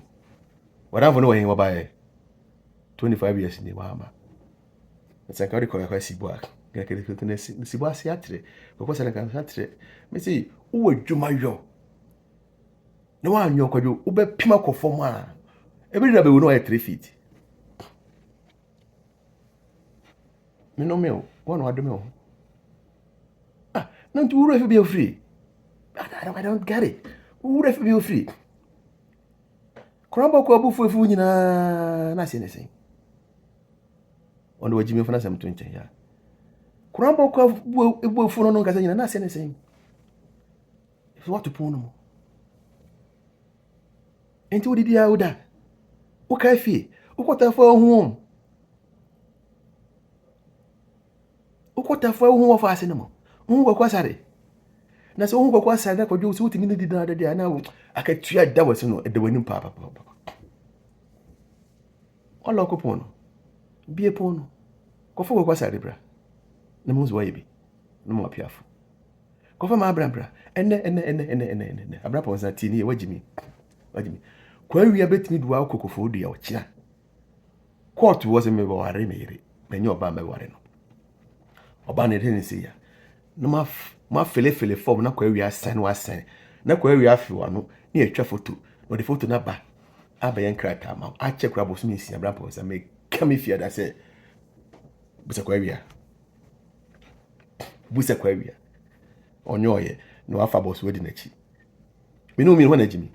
wadamfo no wɔhe wabayɛ 25 years ni waama sɛ ka wode kɔyɛkɔ asibo a sibo ase atrɛ kɔkɔ sɛ nka atrɛ mɛsɛ wowɔ adwuma yɔ na woanyɔ kwadwo wobɛpim akɔ fam a ɛbɛdira bɛwu no wɔyɛ 3 feet menome o wɔna wadome wo na nti wowura fi bi ofiri I don't get it wowura fi bi ofiri korabɔ kɔ abufuafu nyinaa na aseɛ ne sɛn ɔno wagyimi mfa no asɛm to nkyɛn ya korabɔ kɔ abufuafu no nkasa nyinaa na aseɛ ne sɛn ɛfi wato pon no mu enti wodidi a woda woka fie wokɔtafa ahuom wokɔtafa ahu wɔfa ase no mu wohu kɔkɔ asare na sɛ wohu kɔkɔ asare na kɔdwo sɛ wotumi no didi na adade a na akatua da wɔ se no ɛda w'anim paapapapa ɔlɔko pon no bie pon no kɔfa kɔkɔ asare bra na mu nso wɔyɛ bi na mu apiafo kɔfa ma abrabra ɛnɛ abra pɔn sa tie ne yɛ wagyimi kwa wia betimi duwa kokofo dua ɔkyina court wɔ sɛ mebɛware me yere manyɛ ɔba mɛware no ɔba ne ne sɛ ya na ma fele form na kwa wia asan wasan na kwa wia afiwa no ne atwa photo na ɔde photo na ba abɛyɛ nkrata ma akyɛ kora bosom nsi abra pɔn sa me kame fia da sɛ busa kwa wia ɔnyɛ ɔyɛ na wafa boss wadi n'akyi menu mi ho na gyimi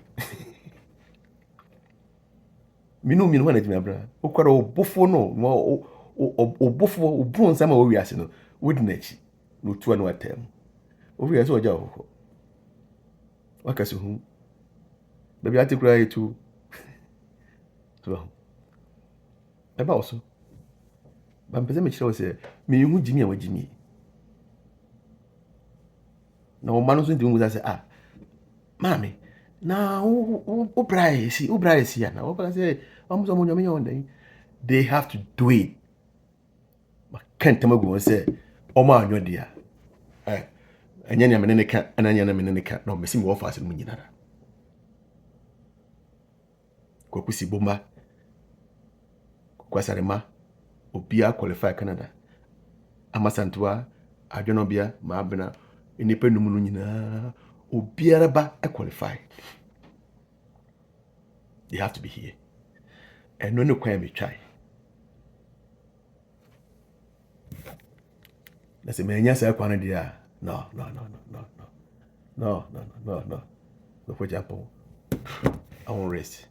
minu wana gyina bra okwara obofo no obofo obru nsama wo wiase no wodi n'akyi no tuwa no atam wo wiase oja wo wakase hu baby ati kura yitu so eba oso ba mpeze me kyerɛ wo sɛ me hu gyimi a wagyimi na o ma no so ndi mu sɛ mami na o braisi ya na o say almost on your own they have to do it ma can't tell me say o ma anyo dia anya nya menene ka ananya na menene ka no mesi me wo fast mu nyinara kwakusi bomba kwasarema obia qualify Canada amasantua adwonobia ma abena enipa numu no nyina obiara ba qualify. They have to be here. And no kwan me try. Let's say me say kwan dia. No. Go for Japan. I won't rest.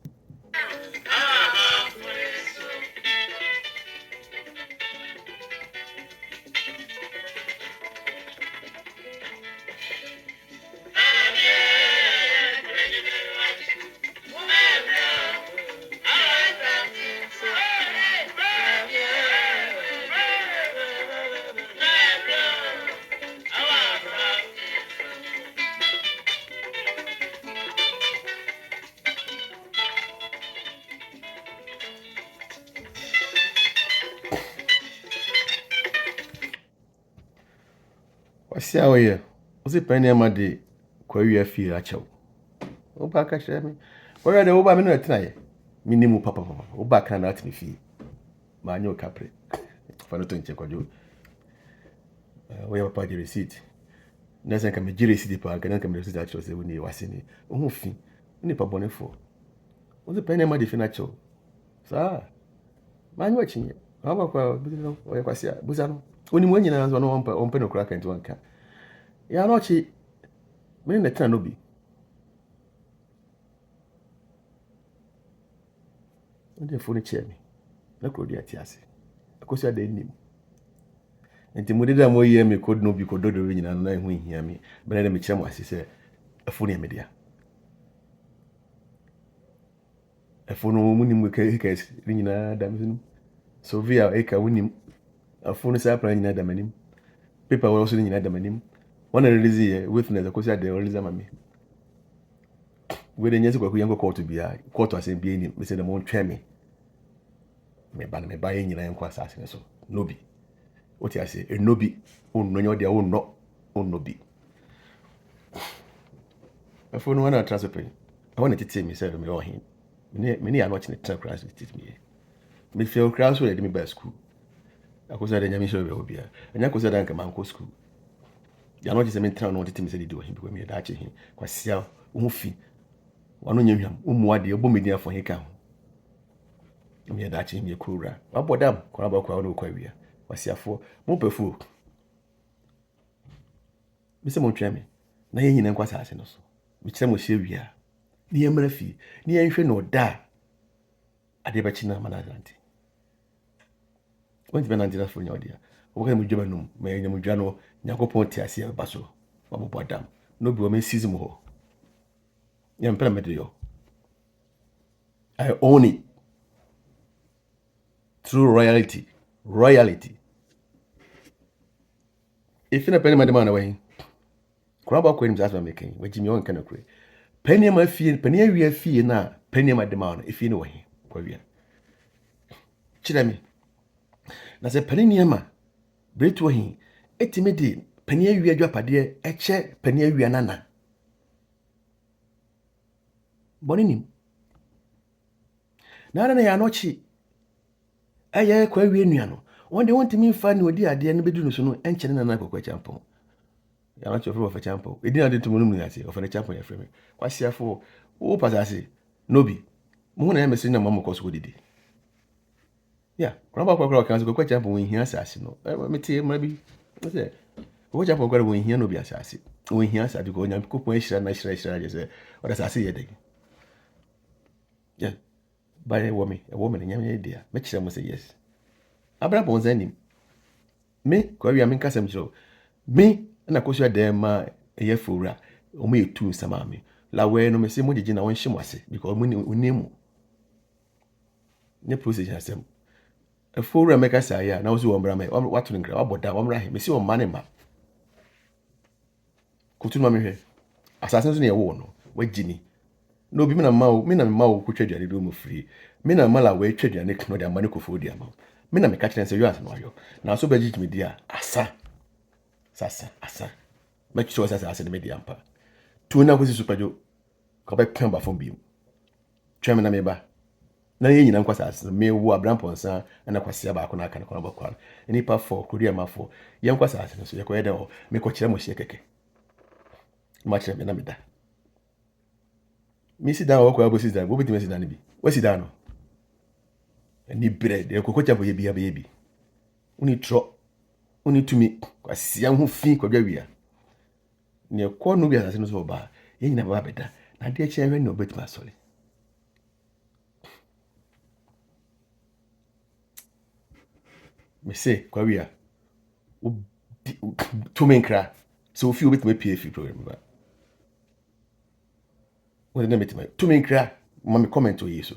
Wasi awoye osi pani ma de kwa wi afie achew oba ka kyerɛ me wɔyɛ de oba me no ɛtena yɛ minimu papa oba kan na atimi fie ma anyo kapre fa no to nche kwadwo wɔyɛ papa de receipt na sɛ ka me gire receipt pa ka na ka me receipt akyerɛ sɛ woni wase ni ohu fi ni pa bɔnefo osi pani ma de fi na achew saa ma anyo akyi aba kwa wɔyɛ kwasi busa no oni mo nyina nso no ompe no kura kanti wanka ya no chi me na tena no bi ɔde phone kyɛ me na kuro de ate ase akosi ada nim nti mo deda mo yɛ me kod no bi kododo bi nyina no na ɛho nhia me bɛnɛ dɛ mekyerɛ mo ase sɛ phone yɛ me dea phone no mu nim hekes ne nyinaa da me no Sovia eka wonim phone sa plan nyinaa da m'anim paper wɔ so nyinaa da m'anim wɔn na release yɛ witness akosi ada release ama me wede nyɛ sɛ kwaku yɛnkɔ kɔɔto bia kɔɔto asɛm bia nim mesɛ dɛ montwɛ me meba na meba yɛ nyinaa nkɔ asase no so no bi wote ase ɛno bi wonnɔ nyɛ ɔdeɛ wonnɔ bi ɛfo no wana atra so pɛ ɛhɔ na tete me sɛ meyɛ ɔhen mene yɛ anɔkye ne tena koraa so tete meyɛ mefia koraa so yɛde me baa skul akɔsɛ dɛ nyame hyɛ bɛwɔ bia ɛnyɛ akɔsɛ dɛ anka mankɔ skul yɛanɔkye sɛ mentena no tete me sɛ didi ɔhen bikɔ meyɛ daakye he kwasia wo ho fi wano nyɛ hwam wommua deɛ wobɔ medin afɔ he ka ho meyɛ daakye meyɛ kurowura wabɔ dam kɔna bɛkɔa wo ne wokɔ awia wasiafoɔ mopɛfuo mesɛ montwɛn me na yɛn nyina nkɔ asase no so mekyerɛ mo hyɛ wie a ne yɛmmra fie ne yɛnhwɛ na ɔda a adeɛ bɛkye no ama no adante wɔnti bɛnante no aforo nyɛ ɔdeɛ wɔbɛka mu dwama nom ma yɛnya mu dwa no nyankopɔn te aseɛ bɛba so wabobɔ dam na obi wɔ mɛsisi mu hɔ yɛmpɛ na mede yɔ I own it through royalty if na penny madam na way kura ba ko nim zasma mekan wajimi on kana kure penny ma fie penny awia fie na penny madam na ifie ne wahi kwa wia kyerɛ me na sɛ penny niema bretu wahi etime de penny awia dwapade ɛkyɛ penny awia nana bɔne nim na na ya anɔkye ɛyɛ kwa wie nua no wɔn de wɔntimi mfa ne odi adeɛ no bɛdu no so no ɛnkyɛne nana akɔkɔ kyampɔn yàrá tí o fẹ́ wọ́n fẹ́ kyampɔn èdè náà de tó mo nínú yàtì ọ̀fẹ́ ní kyampɔn yẹ fẹ́ mi kwasi afọ wọ́n pasase n'obi mo ho na yẹ mẹsìn náà mo amọ̀ kọ́ so didi yà kọ́nà bá kọ́kọ́ kan so kọ́kọ́ kyampɔn wọ́n hìá asase no mi ti mmerɛ bi wọ́n sɛ kọ́kọ́ kyampɔn kọ́ra wọ́n hìá n'obi asase wọ́n hìá asase kọ́ ọ̀nyàm kọ́pɔn ehyira na ehyira yẹ sɛ ɔda asase yɛ dɛ yɛ báyɛ ɛwɔ mi na nyame yɛ di a mɛkyerɛ mo sɛ yes abira bɔnzɛn nim me kɔ awia mi nkasa mi kyerɛ me na kɔsua dɛm ma ɛyɛ fowura ɔmo yɛ tu nsɛm me la wɛ no me sɛ mo gyegye na wɔnhyɛ mo ase because mo ne mu ne process asɛm ɛfowura mɛka saa yɛ a na wɔso wɔn mbra mɛ wato ne nkra wabɔ da wɔn mbra he me sɛ wɔn mma ne mma kutu no ma me hwɛ asase nso ne yɛ wɔ no wagyi ni na obi me na mma wo kotwa aduane do mu firi me na mma la wɛ twa aduane kno de amma ne kofo di ama me na meka kyerɛ sɛ yɔ asɛm ayɔ na so bɛgye me di a asa mɛkyerɛ sɛ asa ne me di ampa tu na kosi supadwo ka bɛ pɛn ba fon bi twɛn me na me ba na yɛ nyina nkɔ asase me wo abramponsa na kwasia ba ko na aka ne kɔnɔ bɔkɔ nipa 4 kodia ma 4 yɛn nkɔ asase no so yɛ kɔ yɛ dɛ me kɔ kyerɛ mo hyɛ kɛkɛ ma kyerɛ me na me da me si dan wɔ kɔ abosi dan wo bi si dan ne bi wo si dan no ni bread yɛ kɔ kɔ yɛ bi ya bi uni tro uni tumi kwasia ho fi kɔdwa wia ne kɔ no bi asase no so ba yɛ nyina ba bɛda na de kyerɛ hwɛ ne obetuma sɔre me se kwa wia tumi nkra so ofi obetuma pie fi program ba wo de metuma tumi nkra ma me comment o yeso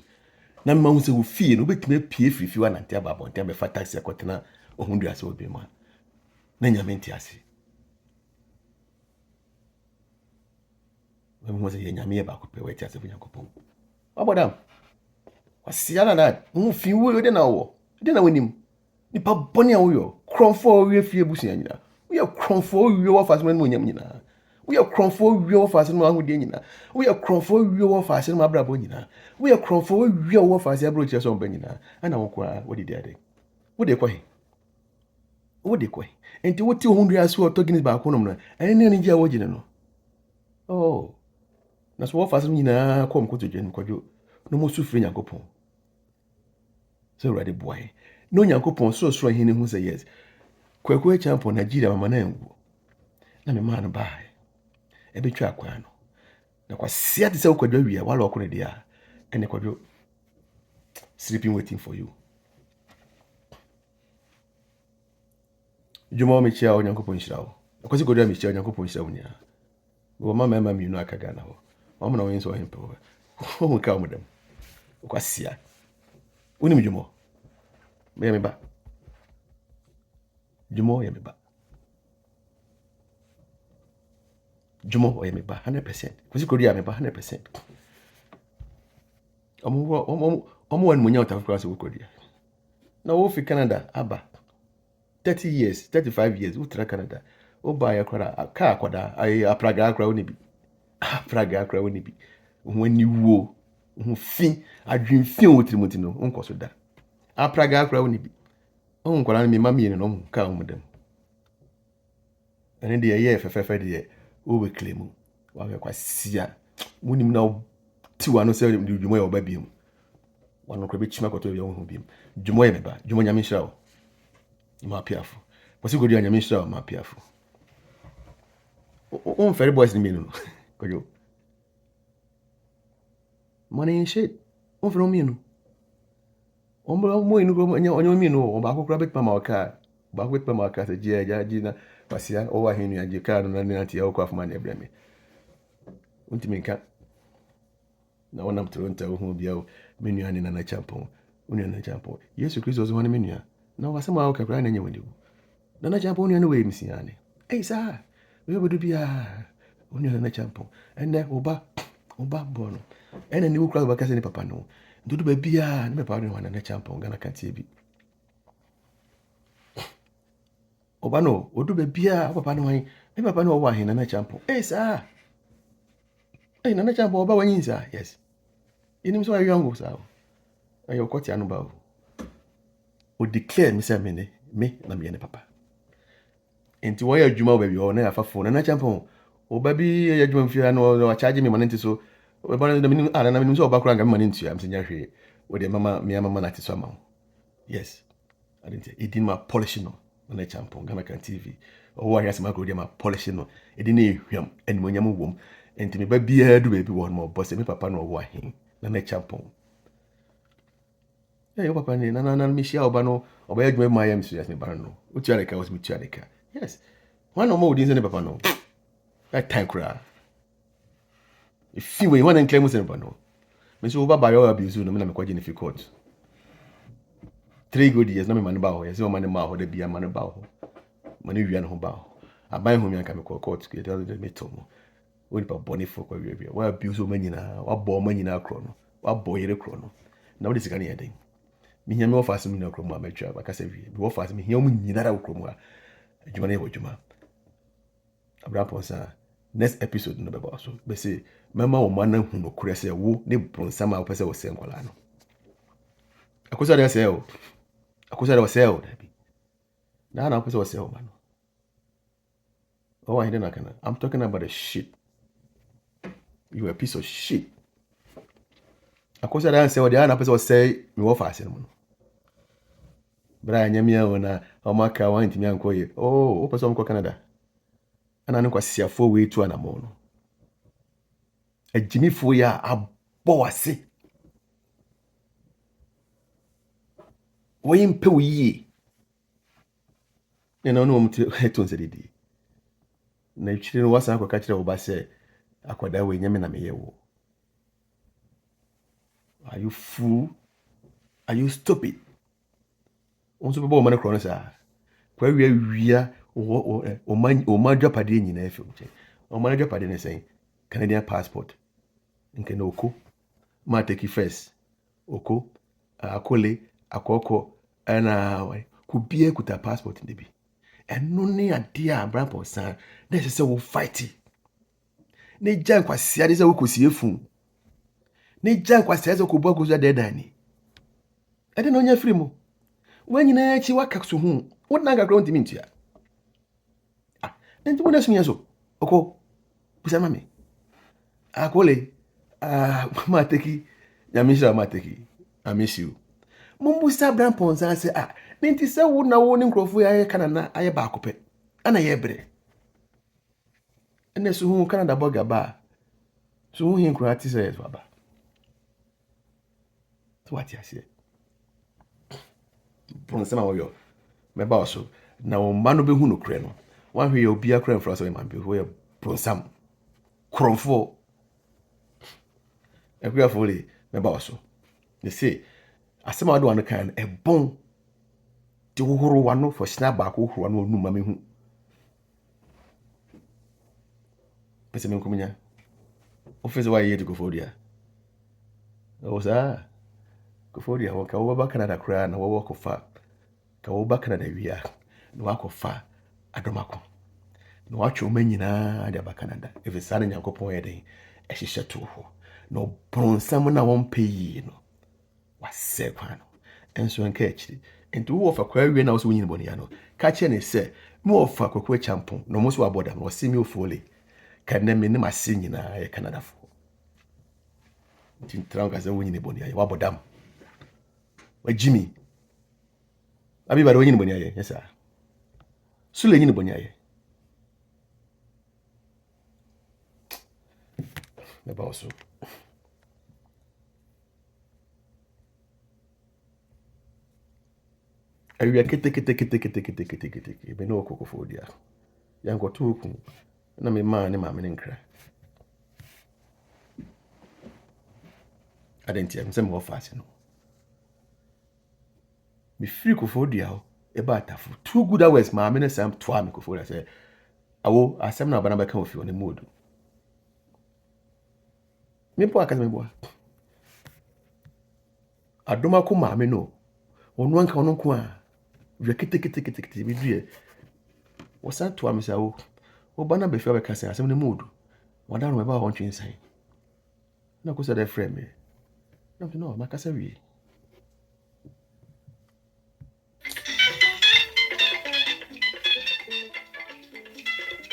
na mma hu se wo fie no obetuma pie fi wa nante aba bonte be fa taxi akotena ohundu ase obi ma na nyame nti ase mo se nyame ba ko pe we ti ase fu Yakobon abodam wasia na hu fi wo de na wo de na wonim nipa bɔne a woyɔ krɔmfo wie fie busua nyina woyɛ krɔmfo wie wɔ faase no nyam nyina woyɛ krɔmfo wie wɔ faase no ahodie nyina woyɛ krɔmfo wie wɔ faase no abrabɔ nyina woyɛ krɔmfo wie wɔ faase abro kyerɛ so ɔba nyina ana wo kwa wodi dia de wodi kɔ he enti woti ho ndua so ɔtɔ Guinness ba ko nom no ɛne ne ngia wo gyine no oh na so wɔ faase no nyina kɔ mkoto dwan kɔdwo no mo sufre Yakobon so ready boy no Yakobon so hene hu say yes kwakwa champion Nigeria mama na ngu na me man ba e betwa akwa no na kwasia de se kwadwa wia wala okone dia ene kwadwo sleeping waiting for you. Juma me chia onyankopon hyira wo. Akwasi godua me chia onyankopon hyira wo nya. Wo mama mienu aka Ghana ho. Omo na wo nso hempe ho. Wo ka mo dem. Kwasia. Unim Juma. Me ba. Juma ye me ba. Juma ye me ba 100%. Kwasi godua me ba 100%. Omo wan munya utafukura se wo godua. Na wo fi Canada aba 30 years, 35 years, utra Canada. O ba ya kwara ka kwada apraga akra woni bi. Apraga akra woni bi. Woni wo, hu fi, adwen fi o trimuti no, onko so da. Apraga akra woni bi. On kwara na me mami no no ka o mudam. Ene de ye fefefe de o we claim. Wa we kwasia. Munim na tiwa no se dwumo ya oba biem. Wano kro be chima koto ya ho biem. Dwumo ye me ba, dwumo nyame hira o. Ma piafo. Kwasi godua nyame hira o ma piafo. On ferry boys ni menu. Kojo. Money shit. On from menu. On mo inu ko onyo menu o ba kokura bet mama ka. Ba bet mama ka se je aji na pasia o wa hinu aji ka no na nti ya ko afuma na ebreme. Untimi nka. Na wonam Toronto ho bia o menu ani na champon. Unu na champon. Yesu Kristo zo ho menu a. Na wasema o kakra na nya wani. Na champon unu we misi ani. Ei sa. We bodu bia. Unu na champon. Ene oba bono. Ene ni wukra ba kase ni papa no. Ndudu ba bia ni papa no na champon Ghana kantie bi. Oba no, odu ba bia papa no han. Ni papa no wa hin na champon. Ei sa. Ei na champon oba wanyin sa. Yes. Inim so ayango sa. Ayo kwoti anu ba o. O declare me say me na me ne papa. Enti wo ya adwuma ba bi o na afafo na champon. Oba bi ya adwuma mfia no o charge me manenti so. Oba na me na me so oba kura ngam manenti am senya hwe. O de mama na tiso ama. Yes. I didn't say it didn't ma polish no na champon Ghana kan TV. O wa yasema ko de ma polish no. E di na ehwam enimonyam wom. Enti me ba bia du ba bi wo no boss me papa no wo ahen na champon. Yo papa ni na mishia oba no oba ya dwuma ma yam so yes ni ba no. Uti aleka was mi tu aleka. Yes. One no more udin se papa no. That time kra. If you want to claim se papa no. Me so oba ba yo abuse no me na me kwaje ni fi court. 3 good years na me man ba ho. Yes o man ma ho da bia man ba ho. Man wi an ho ba ho. Aban ho mi anka me court ke tell me to mo. Woni pa boni for kwa wi. Wa abuse o manyina, wa bo manyina kro no. Wa bo yere kro no. Na wo disika ne yeden. Me hia me offer me na kro mu amatwa ba kasa wi. Me offer me hia mu nyinara wo kro mu a. Adwuma na wo dwuma. Abra ponsa next episode no beba so. Be say mema wo man na hu no kure se wo ne bronsam a wo pese wo se nkola no. Akosa de se o. Akosa de se o da bi. Na pese wo se o man. Oh, I didn't know. I'm talking about the shit. You a piece of shit. Akosa de se o de na pese wo se me wo fa ase no. Bra nyamia wona o maka wan timi ankoye. Oh, o pese wo ko Canada. Ana ne kwasiafo we tu ana mo no. Ajimifo ya abọ wase. Wo yimpe wo yie. Na no mtu eto nsedidi. Na chire no wasa akọ ka chire wo ba se akoda we nyame na meye wo. Are you fool? Are you stupid? Onso bebo man kro no sa. Kwa wia o man dwapade nyina efe nche. O man dwapade ne sen Canadian passport. Nke na oko ma take first. Oko akole akoko ana ku bia kuta passport ne bi. Eno ne ade a Abraham san na se wo fight. Ne jan kwasia de se wo kosie fun. Ne jan kwasia se ko bo ko so de dan ni. Ade no nya free mo. Wanyina chi waka so hu. Wo na ga ground mintia. Enti wona sunya so. Oko busa mame. Akole mateki nyamishira mateki. I miss you. Mumbusa Abraham Ponza say nti se wo na wo ni nkrofo ya kana na aye ba akopɛ. Ana ye bre. Ene so hu Canada boga ba. So hu hin kro ati say baba. So what you say? bronsam woyo me ba so na wo ma no behu no kure no wan hwe ye obi akura mfra so ma be ho ye bronsam kromfo ekura fole me ba so they say asema wado wan kan e bon ti hohoro wano for snap back hohoro wano nu ma mehu pese me nkominya office wa ye to go for dia o sa go for dia wo ka wo ba Canada kura na wo ko fa ka wo ba Canada wia na wa ko fa adomako na wa twa manyina de ba Canada if it's sane Nyankopon ye den e hihye to ho no bronsam na won peyi no wase kwa no enso nka akiri enti wo fa kwa wie na wo so nyini boni ya no ka che ne se me wo fa kwakwa champon no mo so aboda no se mi ofole ka na me ne mase nyina ye Canada fo tintra ka se wo nyini boni ya wa bodam wa Jimmy abi ba do nyini boni ya yes sir sule nyini boni ya me ba so awia kete be no kokofo dia yanko tuku na me ma ne ma me nkra adenti am se mo fast no me free kofo dia o e ba tafu 2 good hours ma me ne sam to am kofo dia say awo asem na bana ba kan ofi on mood me po aka me bo adoma ko ma me no onu anka onu ko a we kete bi due wo san to am say awo wo bana be fi ba ka say asem ne mood wada no me ba won twin sai na ko say the frame me no ma ka say wi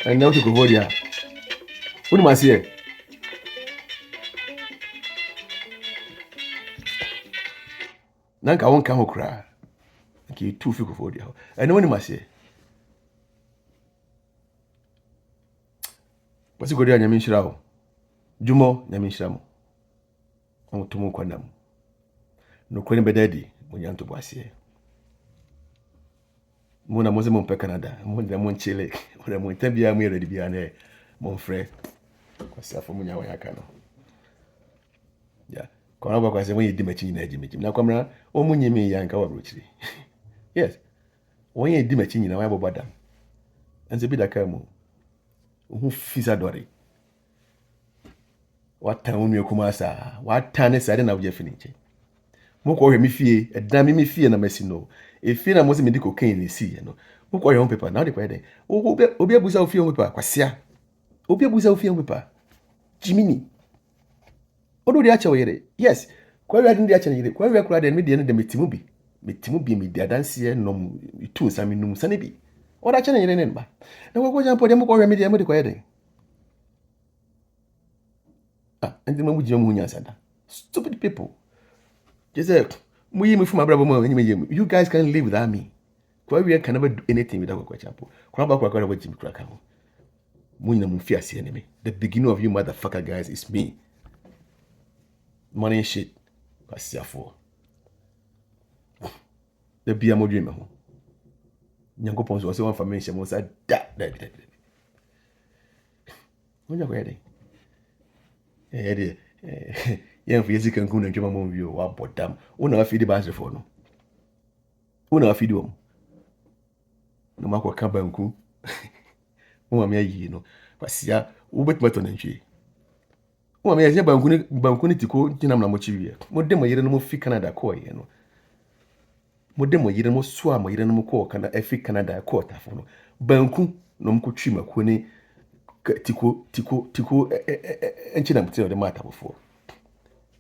and now to go dia woni ma say nanka won ka ho kra ki tu fi ko fo dia and woni ma say wasi go dia nyame nshira wo jumo nyame nshira mo on to mo kwanam no kwani bedadi mo nyanto boase mo na mo se mo pe Canada mo de mo Chile mo mo tabia mo ready bia na mo frɛ kwasi afo mo nya wo yaka no ya kona ba kwasi mo yedi machi nyina agimi na kwamra o mo nyimi ya nka wa brochiri yes won yedi machi nyina wa bobada anze bi daka mo hu fisa dore watan wonu ekuma sa watan ne sade na wo je finiche mo ko hwe mi fie edan mi fie na masi no efie na mo se medical can ni si no mo ko hwe on paper na de kwa den obi abusa ofie on paper kwasia obi abusa ofie on paper Jimini odo de ache wo yere yes kwa wi ade de ache yere kwa wi kura de me de ne de metimu bi me de adanse nom itu nsami num sane bi oda ache yere ne ba na ko jampo de mo ko hwe me de mo de kwa yere and mo bujima mu nyansa da stupid people just say muyi mu fuma brabo mo nyime you guys can live without me kwa we can never do anything without kwa chapo kwa ba kwa jimi kura ka ho mu nyina mu fi ase enemy the beginning of you motherfucker guys is me money and shit kwa siafo the bia mo dream ho Nyankopon so se wan family mo sa da wonya kwa yede yen fi yesi kan kun ntwema mo wi wa bodam una wa fidi ba sefo no una wa fidi om no makwa ka banku mo ma me yi no kwasia wo betmato na ntwe mo ma me yi banku ni tiko tinam na mo chiwie mo de mo yire no mo fi Canada ko ye no mo de mo yire mo so a mo yire no mo ko kana afi Canada ko tafo no banku no mo ko twi mako ni tiko enchina mtino de mata before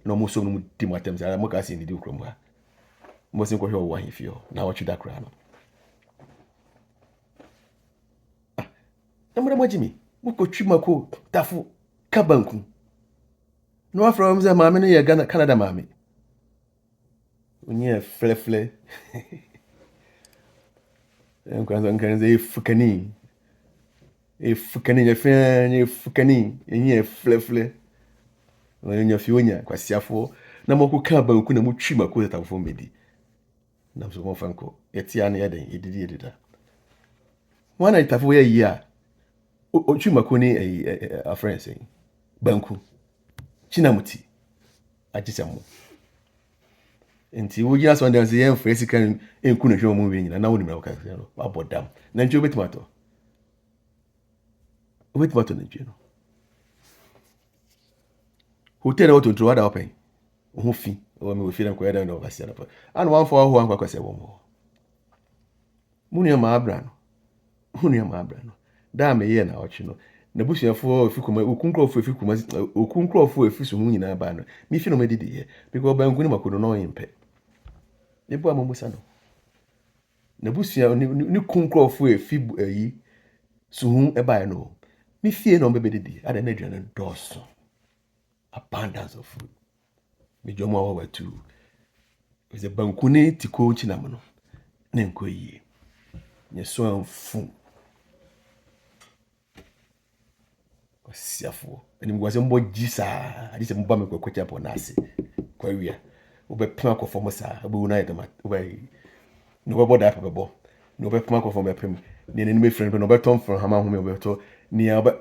no mo so no di matem za mo ka se ni di ukrom ha mo sin ko hwe wo ahifio na wo twida kra no na mo Jimmy mo ko twi mako tafo ka banku no afro mza maame no ye Ghana Canada maame onye flefle en kan ze fukani ya fanya fukani enye flefle onye fionya kwa siafo na mo ko ka banku na mo twi mako tafo medi nam so mo fanko yetia na yeden yedidi edida wana itafo ye yi a ochu makoni a friend say banku chinamuti agisamo nti wo gina so ndem say yen fresi kan enku no hwe mo we nyina na woni mra ka no abodam na nti obetimato na nti no hotel na wotontro wada open ho fi o me we fi na ko yada na obasia na pa an wan fo ho an kwa kwase wo mo munu ma abra no da me ye na ochi no na busuafo efikuma okunkrofo efikuma okunkrofo efisu hu nyina ba no mi fi no medidi ye because banku ni makono no yimpe ne bo amomusa no na busua ni kunkrofo efi ayi suhu e ba no mi fie no bebedidi ada na aduane doso abundance of food mi jomo awa tu is a banku ni tiko chinam no ne nkoyi nye so anfu siafo enim gwa se mbo gisa adi se mbo me kwekwacha po nase kwa wia obepema ko fomo sa obu na yedema obai no bobo da pebo no obepema ko fomo epem ni ni me friend no beton from hama hu me obeto ni aba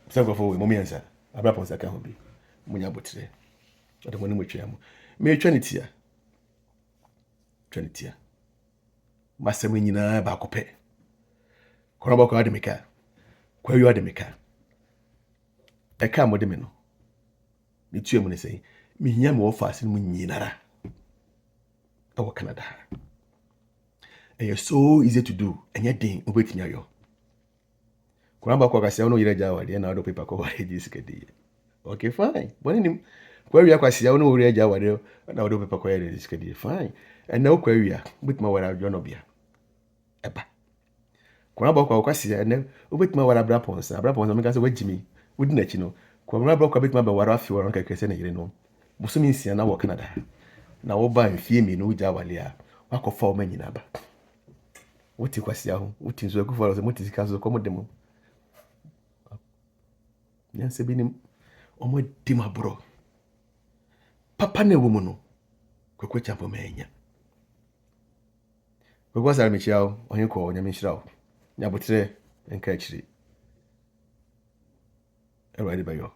se ko fo we mo miensa abra pon sa ka ho bi munya botire ade mo ni mo twia mo me twa ni tia masem nyina ba ko pe kono ba ko ade meka kwa wia ade meka eka mo de me no ni tue mo ne sei mi hia me ofa ase mu nyinara awo Canada so easy to do enye den obetimi ayo kwa ba kwa kasia no yire ja wade na do paper ko wade ji sikadi okay fine boni nim kwa wia kwa sia no yire ja wade na do paper ko yire ji sikadi fine and na kwa wia obetimi wara adwo no bia eba kwa ba kwa sia na obetimi wara abra ponsa me ka se wagimi wodi na chi no kwa ba kwa obetimi ba wara afi wara kekese na yire no busumi nsia na wo Canada na wo ba mfie mi no ja wale a wakofa o manyina ba wuti kwasia ho wuti nso akufo so muti sika so komo demo nyanse binim omo dima bro papa na wo mu no kwekwacha po manya kwekwa sar me chiao onye ko nya me nshirawo nya botre enka achiri erwadi bayo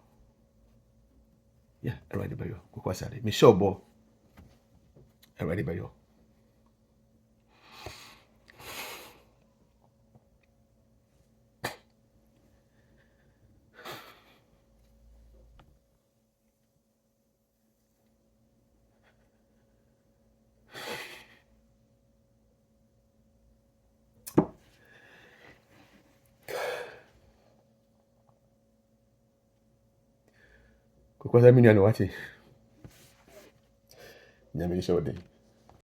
erwadi bayo kwekwa sar me shobo erwadi bayo kwekwa sar me nua no wati nya me shobo de